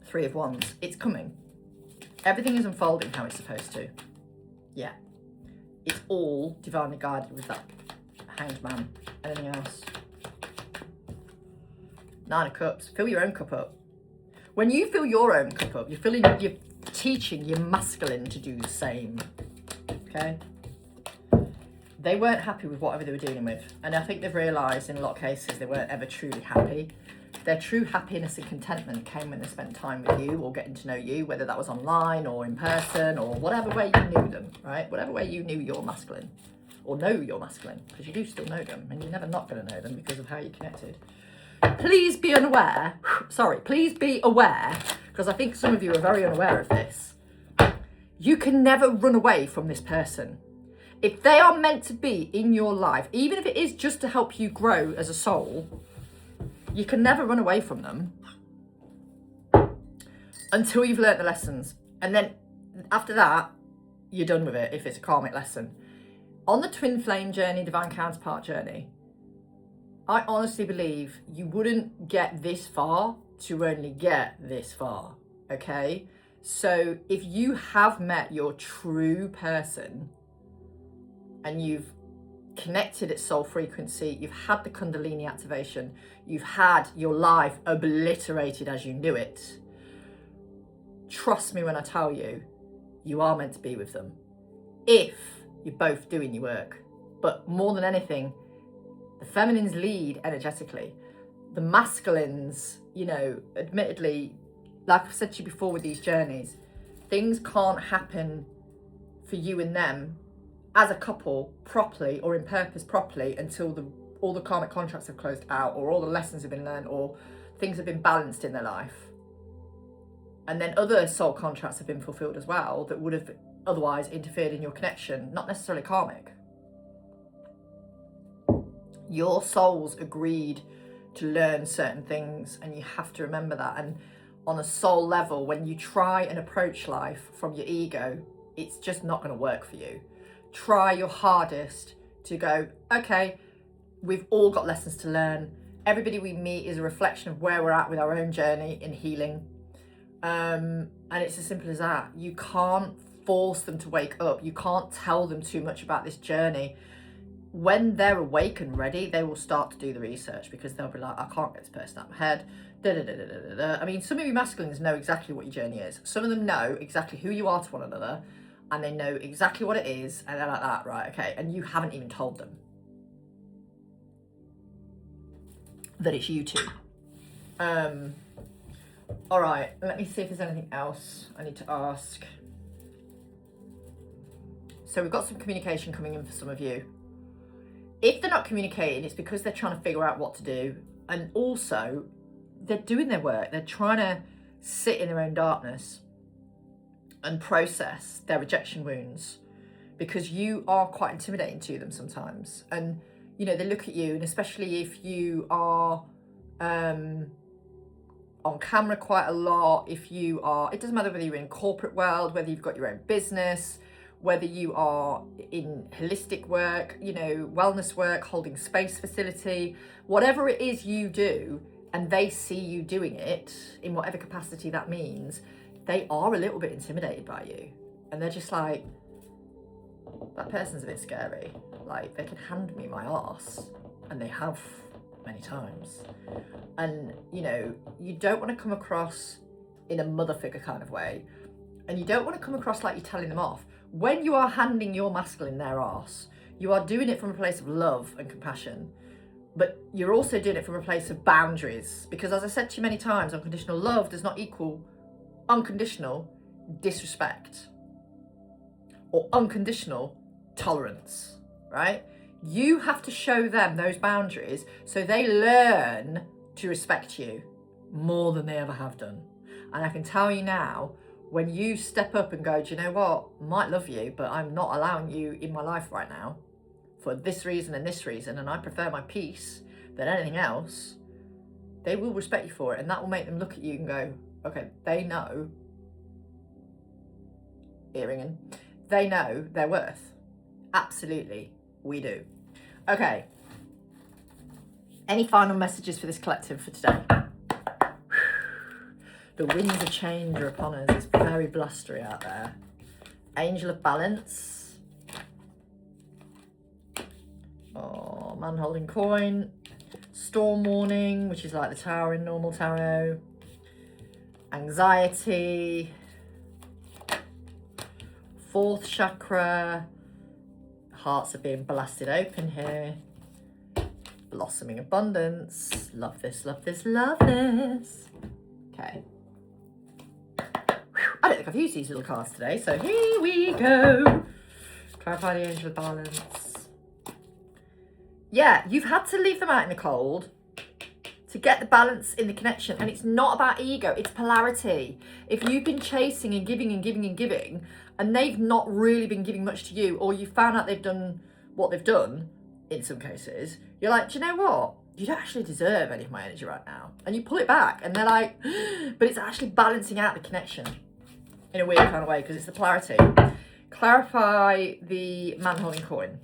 3 of Wands. It's coming. Everything is unfolding how it's supposed to. Yeah. It's all divinely guided with that Hanged Man. Anything else? 9 of Cups. Fill your own cup up. When you fill your own cup up, you're teaching your masculine to do the same. Okay? They weren't happy with whatever they were dealing with. And I think they've realised in a lot of cases they weren't ever truly happy. Their true happiness and contentment came when they spent time with you or getting to know you, whether that was online or in person or whatever way you knew them, right? Whatever way you knew your masculine or know your masculine, because you do still know them and you're never not going to know them because of how you connected. Please be unaware, please be aware, because I think some of you are very unaware of this. You can never run away from this person. If they are meant to be in your life, even if it is just to help you grow as a soul, you can never run away from them until you've learnt the lessons. And then after that, you're done with it if it's a karmic lesson. On the twin flame journey, divine counterpart journey, I honestly believe you wouldn't get this far to only get this far, okay? So if you have met your true person and you've connected at soul frequency, you've had the Kundalini activation, you've had your life obliterated as you knew it, trust me when I tell you, you are meant to be with them if you're both doing your work. But more than anything, the feminines lead energetically. The masculines, you know, admittedly, like I've said to you before with these journeys, things can't happen for you and them as a couple properly or in purpose properly until all the karmic contracts have closed out or all the lessons have been learned or things have been balanced in their life. And then other soul contracts have been fulfilled as well that would have otherwise interfered in your connection, not necessarily karmic. Your souls agreed to learn certain things and you have to remember that. And on a soul level, when you try and approach life from your ego, it's just not going to work for you. Try your hardest to go, okay, we've all got lessons to learn. Everybody we meet is a reflection of where we're at with our own journey in healing. And it's as simple as that. You can't force them to wake up. You can't tell them too much about this journey. When they're awake and ready, they will start to do the research because they'll be like, I can't get this person out of my head. I mean, some of you masculines know exactly what your journey is. Some of them know exactly who you are to one another and they know exactly what it is and they're like that, right, okay, and you haven't even told them that it's you two. All right, let me see if there's anything else I need to ask. So we've got some communication coming in for some of you. If they're not communicating, it's because they're trying to figure out what to do. And also, they're doing their work. They're trying to sit in their own darkness and process their rejection wounds because you are quite intimidating to them sometimes. And, you know, they look at you, and especially if you are on camera quite a lot, if you are, it doesn't matter whether you're in corporate world, whether you've got your own business, whether you are in holistic work, you know, wellness work, holding space facility, whatever it is you do, and they see you doing it in whatever capacity that means, they are a little bit intimidated by you. And they're just like, that person's a bit scary. Like, they can hand me my arse, and they have many times. And, you know, you don't want to come across in a mother figure kind of way. And you don't want to come across like you're telling them off. when you are handing your masculine their arse, you are doing it from a place of love and compassion, but you're also doing it from a place of boundaries. Because as I said to you many times, unconditional love does not equal unconditional disrespect or unconditional tolerance, right? You have to show them those boundaries so they learn to respect you more than they ever have done. And I can tell you now, when you step up and go, do you know what, I might love you, but I'm not allowing you in my life right now for this reason, and I prefer my peace than anything else, they will respect you for it. And that will make them look at you and go, okay, they know, earringing, they know their worth. Absolutely, we do. Okay. Any final messages for this collective for today? The winds of change are upon us. It's very blustery out there. Angel of Balance. Oh, man holding coin. Storm warning, which is like the Tower in normal tarot. Anxiety. Fourth chakra. Hearts are being blasted open here. Blossoming abundance. Love this, love this, love this. Okay. I don't think I've used these little cards today, so here we go. Clarify the Angel of Balance. Yeah, you've had to leave them out in the cold to get the balance in the connection. And it's not about ego, it's polarity. If you've been chasing and giving and giving and giving, and they've not really been giving much to you, or you found out they've done what they've done, in some cases, you're like, do you know what? You don't actually deserve any of my energy right now. And you pull it back, and they're like, but it's actually balancing out the connection in a weird kind of way, because it's the polarity. Clarify the man holding coin.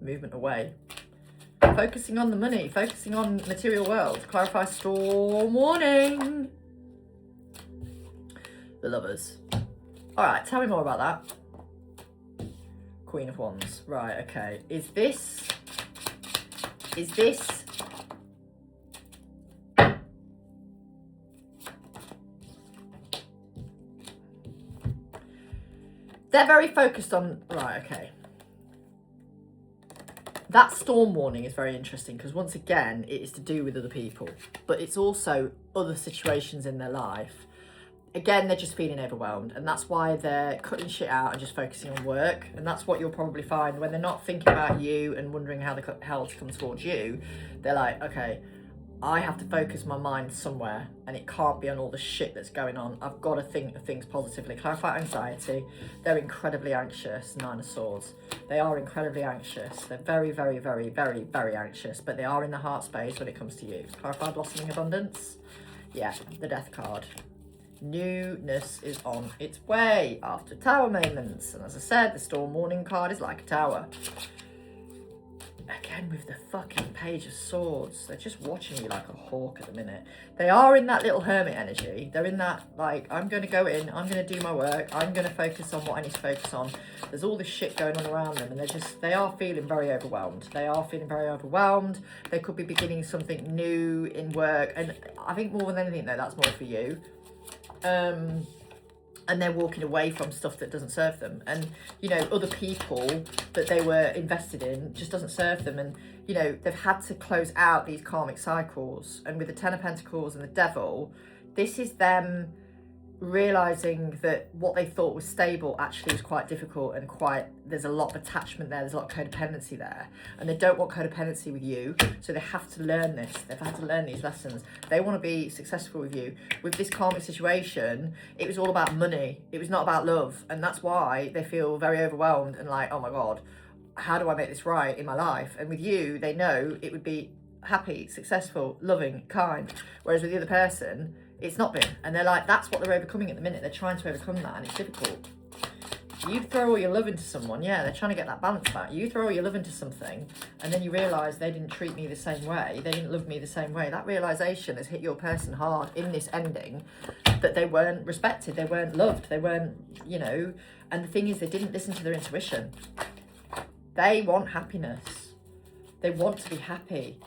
Movement away. Focusing on the money, focusing on material world. Clarify storm warning. The Lovers. All right, tell me more about that. Queen of Wands. Right, okay. Is this they're very focused on, right, okay. That storm warning is very interesting because once again, it is to do with other people, but it's also other situations in their life. Again, they're just feeling overwhelmed, and that's why they're cutting shit out and just focusing on work. And that's what you'll probably find when they're not thinking about you and wondering how the hell to come towards you. They're like, okay, I have to focus my mind somewhere, and it can't be on all the shit that's going on. I've got to think of things positively. Clarify anxiety. They're incredibly anxious. Nine of Swords. They are incredibly anxious. They're very, very, very, very, very anxious, but they are in the heart space when it comes to you. Clarify blossoming abundance. Yeah, the Death card. Newness is on its way after tower moments. And as I said, the storm warning card is like a tower. Again with the fucking Page of Swords. They're just watching you like a hawk at the minute. They are in that little hermit energy. They're in that, like, I'm going to go in, I'm going to do my work, I'm going to focus on what I need to focus on. There's all this shit going on around them, and they are feeling very overwhelmed. They are feeling very overwhelmed. They could be beginning something new in work. And I think more than anything, though, that's more for you. And they're walking away from stuff that doesn't serve them. And, you know, other people that they were invested in just doesn't serve them. And, you know, they've had to close out these karmic cycles. And with the Ten of Pentacles and the Devil, this is them realising that what they thought was stable actually was quite difficult and there's a lot of attachment there, there's a lot of codependency there, and they don't want codependency with you, so they have to learn this, they've had to learn these lessons. They want to be successful with you. With this karmic situation, it was all about money, it was not about love, and that's why they feel very overwhelmed and like, oh my god, how do I make this right in my life? And with you, they know it would be happy, successful, loving, kind, whereas with the other person, it's not been. And they're like, that's what they're overcoming at the minute. They're trying to overcome that, and it's difficult. You throw all your love into someone, yeah, they're trying to get that balance back. You throw all your love into something, and then you realise they didn't treat me the same way, they didn't love me the same way. That realisation has hit your person hard in this ending, that they weren't respected, they weren't loved, they weren't, you know, and the thing is, they didn't listen to their intuition. They want happiness. They want to be happy.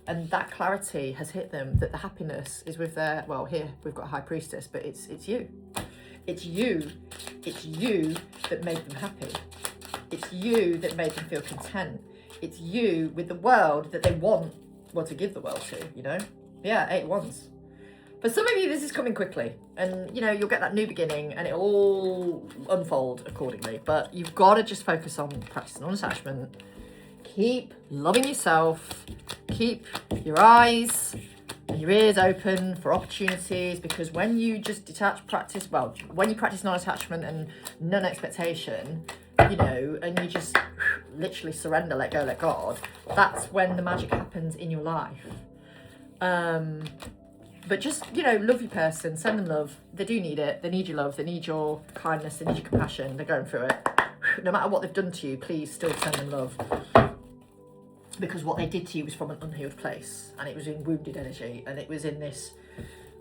And that clarity has hit them that the happiness is with their, well, here we've got High Priestess, but it's you. It's you. It's you that made them happy. It's you that made them feel content. It's you with the world that they want to give the world to, you know? Yeah, 8 wands. For some of you, this is coming quickly, and you know, you'll get that new beginning and it'll all unfold accordingly. But you've got to just focus on practicing non-attachment. Keep loving yourself. Keep your eyes and your ears open for opportunities, because when you just when you practice non-attachment and non-expectation, you know, and you just literally surrender, let go, let God, that's when the magic happens in your life. But just, you know, love your person, send them love. They do need it. They need your love. They need your kindness. They need your compassion. They're going through it. No matter what they've done to you, please still send them love. Because what they did to you was from an unhealed place, and it was in wounded energy, and it was in this,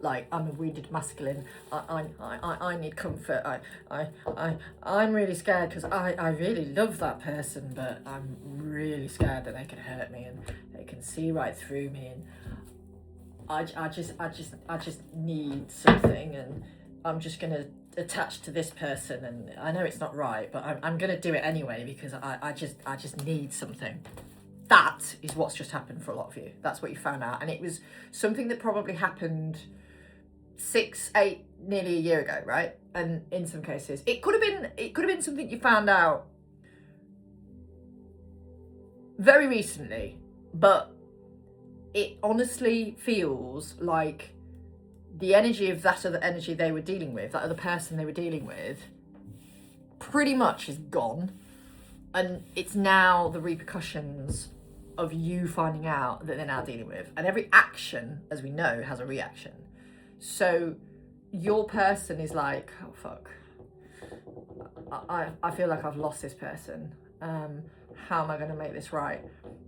like, I'm a wounded masculine. I need comfort. I'm really scared because I really love that person, but I'm really scared that they can hurt me and they can see right through me, and I just need something, and I'm just gonna attach to this person, and I know it's not right, but I'm gonna do it anyway because I just need something. That is what's just happened for a lot of you. That's what you found out, and it was something that probably happened 6, 8, nearly a year ago, right? And in some cases, it could have been something you found out very recently, but it honestly feels like the energy of that other energy they were dealing with, that other person they were dealing with, pretty much is gone. And it's now the repercussions of you finding out that they're now dealing with. And every action, as we know, has a reaction. So your person is like, oh, fuck. I feel like I've lost this person. How am I going to make this right?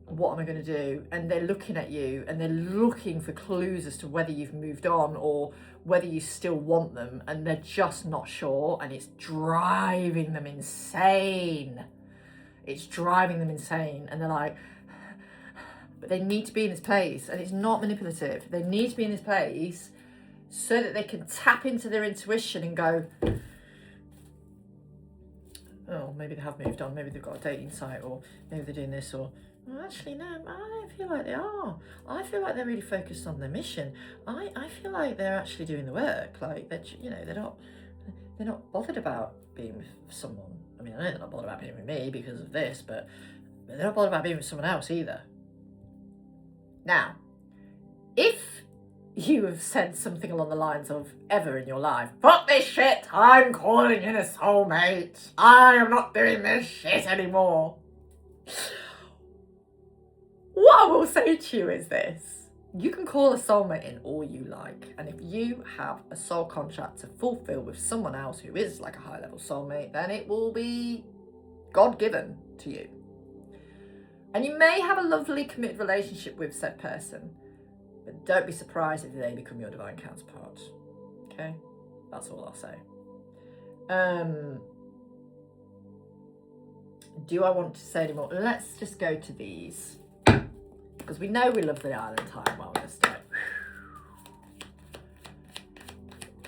What am I going to do? And they're looking at you and they're looking for clues as to whether you've moved on or whether you still want them, and they're just not sure, and it's driving them insane. It's driving them insane, and they're like, but they need to be in this place, and it's not manipulative. They need to be in this place so that they can tap into their intuition and go, oh, maybe they have moved on, maybe they've got a dating site, or maybe they're doing this, or well, actually no, I don't feel like they are. I feel like they're really focused on their mission. I feel like they're actually doing the work. Like, that, you know, they're not bothered about being with someone. I mean, I know they're not bothered about being with me because of this, but they're not bothered about being with someone else either. Now, if you have said something along the lines of ever in your life, fuck this shit, I'm calling in a soulmate, I am not doing this shit anymore. What I will say to you is this: you can call a soulmate in all you like, and if you have a soul contract to fulfill with someone else who is like a high level soulmate, then it will be God-given to you. And you may have a lovely committed relationship with said person, but don't be surprised if they become your divine counterpart. Okay? That's all I'll say. Do I want to say any more? Let's just go to these, because we know we love the island time while we're just like,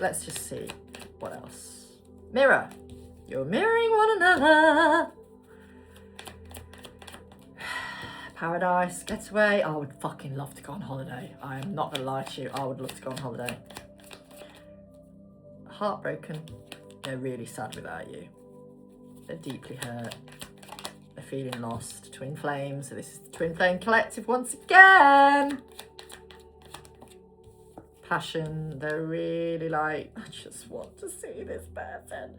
let's just see what else. Mirror. You're mirroring one another. Paradise, getaway. I would fucking love to go on holiday. I am not gonna lie to you. I would love to go on holiday. Heartbroken. They're really sad without you. They're deeply hurt. They're feeling lost. Twin flame. So this is the twin flame collective once again. Passion. They're really like, I just want to see this person.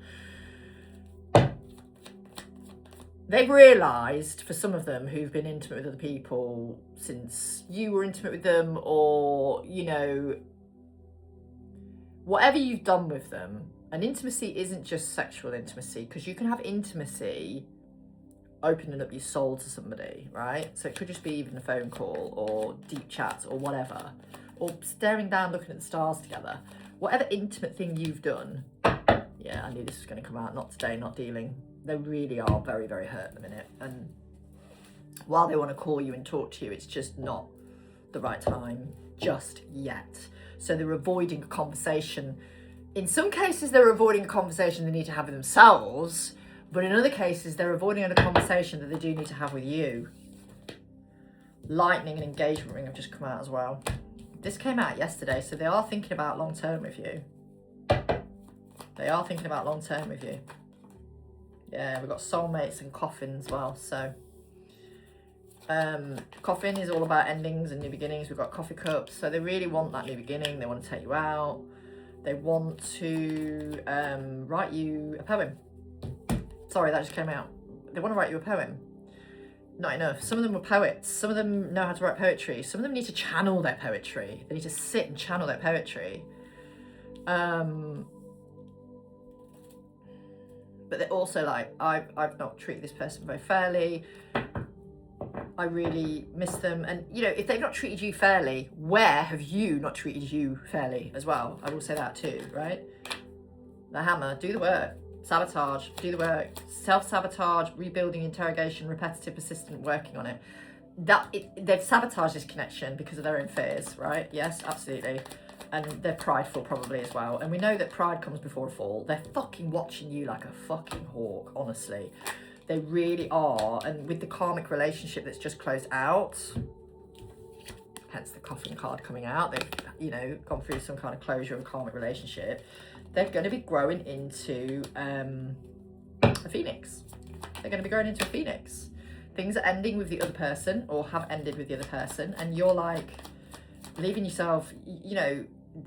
They've realised, for some of them who've been intimate with other people since you were intimate with them, or, you know, whatever you've done with them, and intimacy isn't just sexual intimacy, because you can have intimacy opening up your soul to somebody, right? So it could just be even a phone call or deep chat or whatever, or staring down, looking at the stars together. Whatever intimate thing you've done, yeah, I knew this was going to come out, not today, not dealing. They really are very, very hurt in a minute. And while they want to call you and talk to you, it's just not the right time just yet. So they're avoiding a conversation in some cases, they're avoiding a conversation they need to have with themselves, but in other cases, they're avoiding a conversation that they do need to have with you. Lightning and engagement ring have just come out as well. This came out yesterday, so they are thinking about long term with you. They are thinking about long term with you. Yeah, we've got soulmates and coffin as well. So coffin is all about endings and new beginnings. We've got coffee cups. So they really want that new beginning. They want to take you out. They want to write you a poem. Sorry, that just came out. They want to write you a poem. Not enough. Some of them were poets. Some of them know how to write poetry. Some of them need to channel their poetry. They need to sit and channel their poetry. But they're also like, I've not treated this person very fairly. I really miss them. And, you know, if they've not treated you fairly, where have you not treated you fairly as well? I will say that too, right? The hammer, do the work. Sabotage, do the work. Self-sabotage, rebuilding, interrogation, repetitive, persistent, working on it. They've sabotaged this connection because of their own fears, right? Yes, absolutely. And they're prideful probably as well. And we know that pride comes before a fall. They're fucking watching you like a fucking hawk, honestly. They really are. And with the karmic relationship that's just closed out, hence the coffin card coming out, they've, you know, gone through some kind of closure of a karmic relationship. They're going to be growing into a phoenix. They're going to be growing into a phoenix. Things are ending with the other person or have ended with the other person. And you're like leaving yourself, you know,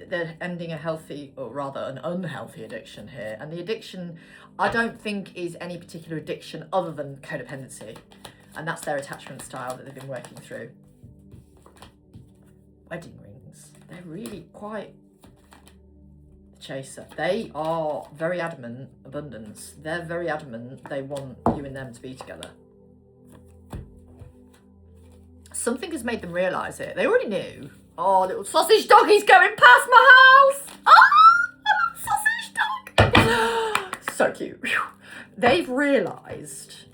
they're ending a healthy, or rather an unhealthy addiction here. And the addiction, I don't think is any particular addiction other than codependency. And that's their attachment style that they've been working through. Wedding rings. They're really quite the chaser. They are very adamant, abundance. They're very adamant they want you and them to be together. Something has made them realise it. They already knew. Oh, little sausage doggy's going past my house. Oh, little sausage dog. So cute. They've realised,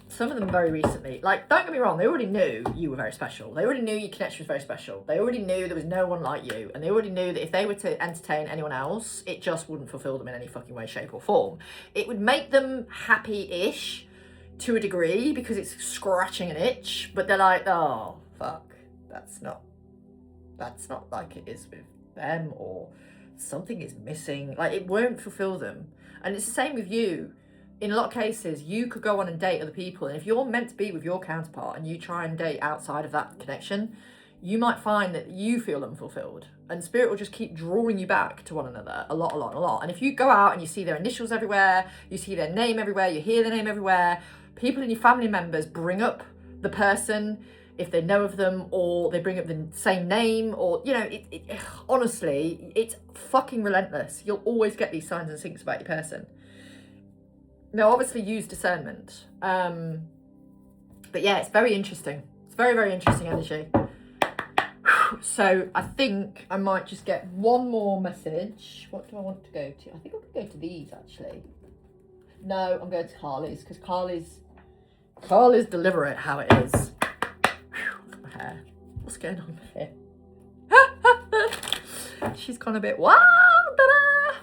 some of them very recently, like, don't get me wrong, they already knew you were very special. They already knew your connection was very special. They already knew there was no one like you. And they already knew that if they were to entertain anyone else, it just wouldn't fulfil them in any fucking way, shape or form. It would make them happy-ish to a degree because it's scratching an itch. But they're like, oh, fuck, that's not like it is with them, or something is missing. Like, it won't fulfill them. And it's the same with you. In a lot of cases, you could go on and date other people, and if you're meant to be with your counterpart and you try and date outside of that connection, you might find that you feel unfulfilled, and spirit will just keep drawing you back to one another a lot. And if you go out and you see their initials everywhere, you see their name everywhere, you hear their name everywhere, people in your family members bring up the person if they know of them, or they bring up the same name, or, you know, honestly, it's fucking relentless. You'll always get these signs and syncs about your person. Now, obviously use discernment. But yeah, it's very interesting. It's very, very interesting energy. So I think I might just get one more message. What do I want to go to? I think I could go to these, actually. No, I'm going to Carly's, because Carly's deliver it how it is. Hair. What's going on here? She's gone a bit wild.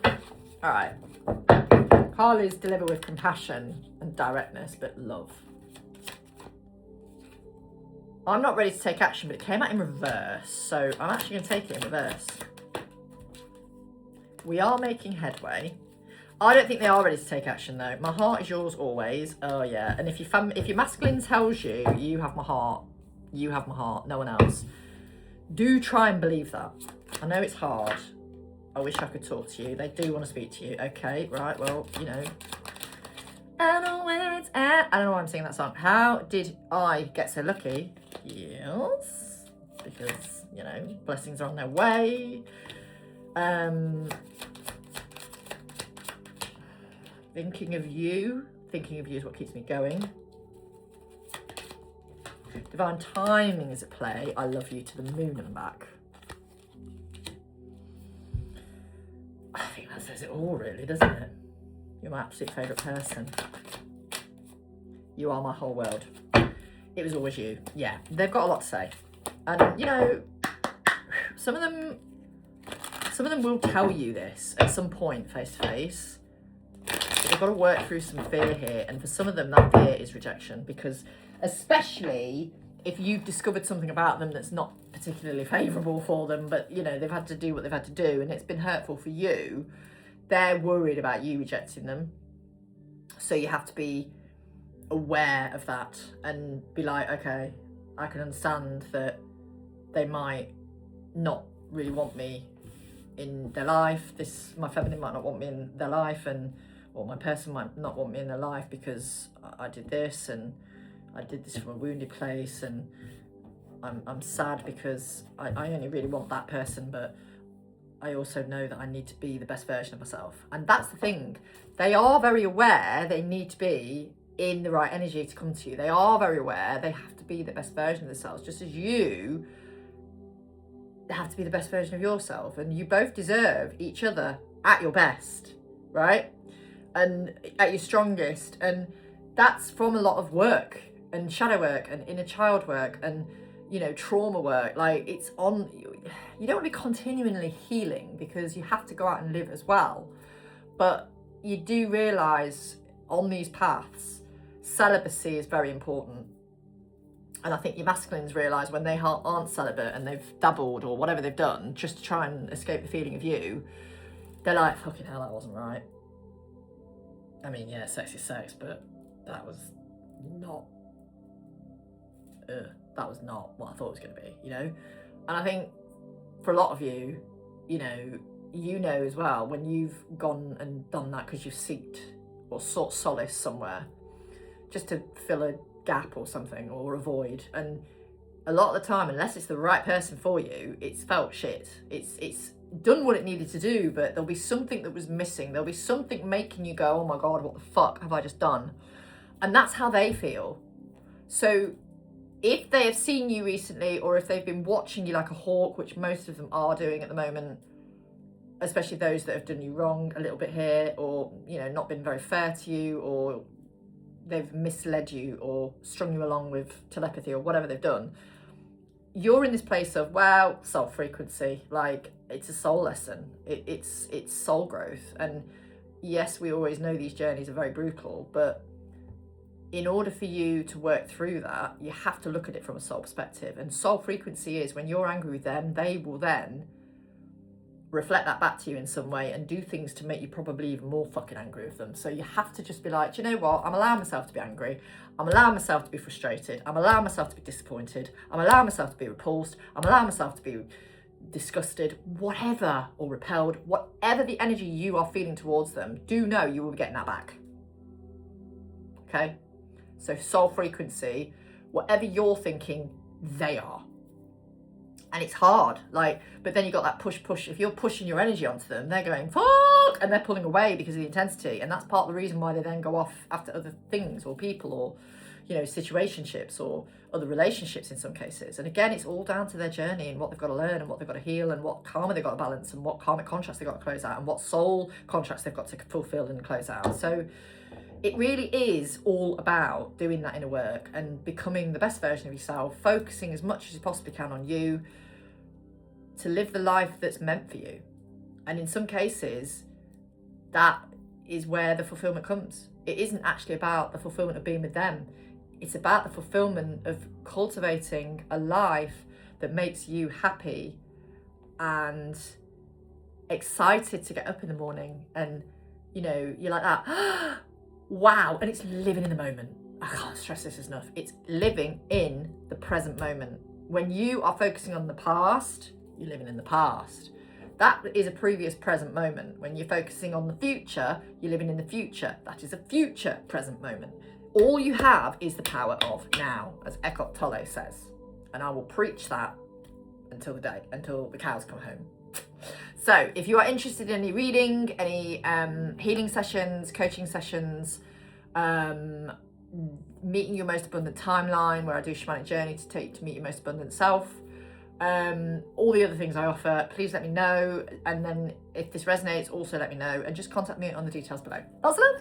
All right. Carly's deliver with compassion and directness, but love. I'm not ready to take action, but it came out in reverse, so I'm actually going to take it in reverse. We are making headway. I don't think they are ready to take action, though. My heart is yours always. Oh yeah. And if your masculine tells you you have my heart, you have my heart, no one else. Do try and believe that. I know it's hard. I wish I could talk to you. They do want to speak to you. Okay, right, well, you know. I know where it's at. I don't know why I'm singing that song. How did I get so lucky? Yes. Because, you know, blessings are on their way. Thinking of you is what keeps me going. Divine timing is at play. I love you to the moon and back. I think that says it all, really, doesn't it? You're my absolute favourite person. You are my whole world. It was always you. Yeah, they've got a lot to say. And, you know, some of them some of them will tell you this at some point face to face. They've got to work through some fear here, and for some of them that fear is rejection, because especially if you've discovered something about them that's not particularly favourable for them, but you know, they've had to do what they've had to do and it's been hurtful for you, they're worried about you rejecting them. So you have to be aware of that and be like, okay, I can understand that they might not really want me in their life. My feminine might not want me in their life, or my person might not want me in their life because I did this, and I did this from a wounded place, and I'm sad because I only really want that person, but I also know that I need to be the best version of myself. And that's the thing. They are very aware they need to be in the right energy to come to you. They are very aware they have to be the best version of themselves, just as you have to be the best version of yourself. And you both deserve each other at your best, right? And at your strongest. And that's from a lot of work and shadow work and inner child work and, you know, trauma work. Like, it's on, you don't want to be continually healing because you have to go out and live as well. But you do realise on these paths, celibacy is very important. And I think your masculines realise when they aren't celibate and they've dabbled or whatever they've done just to try and escape the feeling of you, they're like, fucking hell, that wasn't right. I mean, yeah, sex is sex, but that was not what I thought it was going to be, you know? And I think for a lot of you, you know as well, when you've gone and done that because you've seeked or sought solace somewhere just to fill a gap or something, or a void, and a lot of the time, unless it's the right person for you, it's felt shit. It's done what it needed to do, but there'll be something that was missing. There'll be something making you go, oh my God, what the fuck have I just done? And that's how they feel. So if they have seen you recently, or if they've been watching you like a hawk, which most of them are doing at the moment, especially those that have done you wrong a little bit here, or, you know, not been very fair to you, or they've misled you or strung you along with telepathy or whatever they've done, you're in this place of, wow, soul frequency. Like, it's a soul lesson. It's soul growth. And yes, we always know these journeys are very brutal, but in order for you to work through that, you have to look at it from a soul perspective. And soul frequency is when you're angry with them, they will then reflect that back to you in some way and do things to make you probably even more fucking angry with them. So you have to just be like, do you know what? I'm allowing myself to be angry. I'm allowing myself to be frustrated. I'm allowing myself to be disappointed. I'm allowing myself to be repulsed. I'm allowing myself to be disgusted, whatever, or repelled, whatever the energy you are feeling towards them, do know you will be getting that back. Okay? So soul frequency, whatever you're thinking, they are. And it's hard, like, but then you got that push. If you're pushing your energy onto them, they're going, fuck, and they're pulling away because of the intensity. And that's part of the reason why they then go off after other things or people, or, you know, situationships or other relationships in some cases. And again, it's all down to their journey and what they've got to learn and what they've got to heal and what karma they've got to balance and what karmic contracts they've got to close out and what soul contracts they've got to fulfill and close out. So it really is all about doing that inner work and becoming the best version of yourself, focusing as much as you possibly can on you to live the life that's meant for you. And in some cases, that is where the fulfillment comes. It isn't actually about the fulfillment of being with them. It's about the fulfillment of cultivating a life that makes you happy and excited to get up in the morning. And, you know, you're like that, wow. And it's living in the moment. I can't stress this enough. It's living in the present moment. When you are focusing on the past, you're living in the past. That is a previous present moment. When you're focusing on the future, you're living in the future. That is a future present moment. All you have is the power of now, as Eckhart Tolle says. And I will preach that until the cows come home. So if you are interested in any reading, any healing sessions, coaching sessions, meeting your most abundant timeline, where I do a shamanic journey to take you to meet your most abundant self, all the other things I offer, please let me know. And then if this resonates, also let me know, and just contact me on the details below. Lots of love.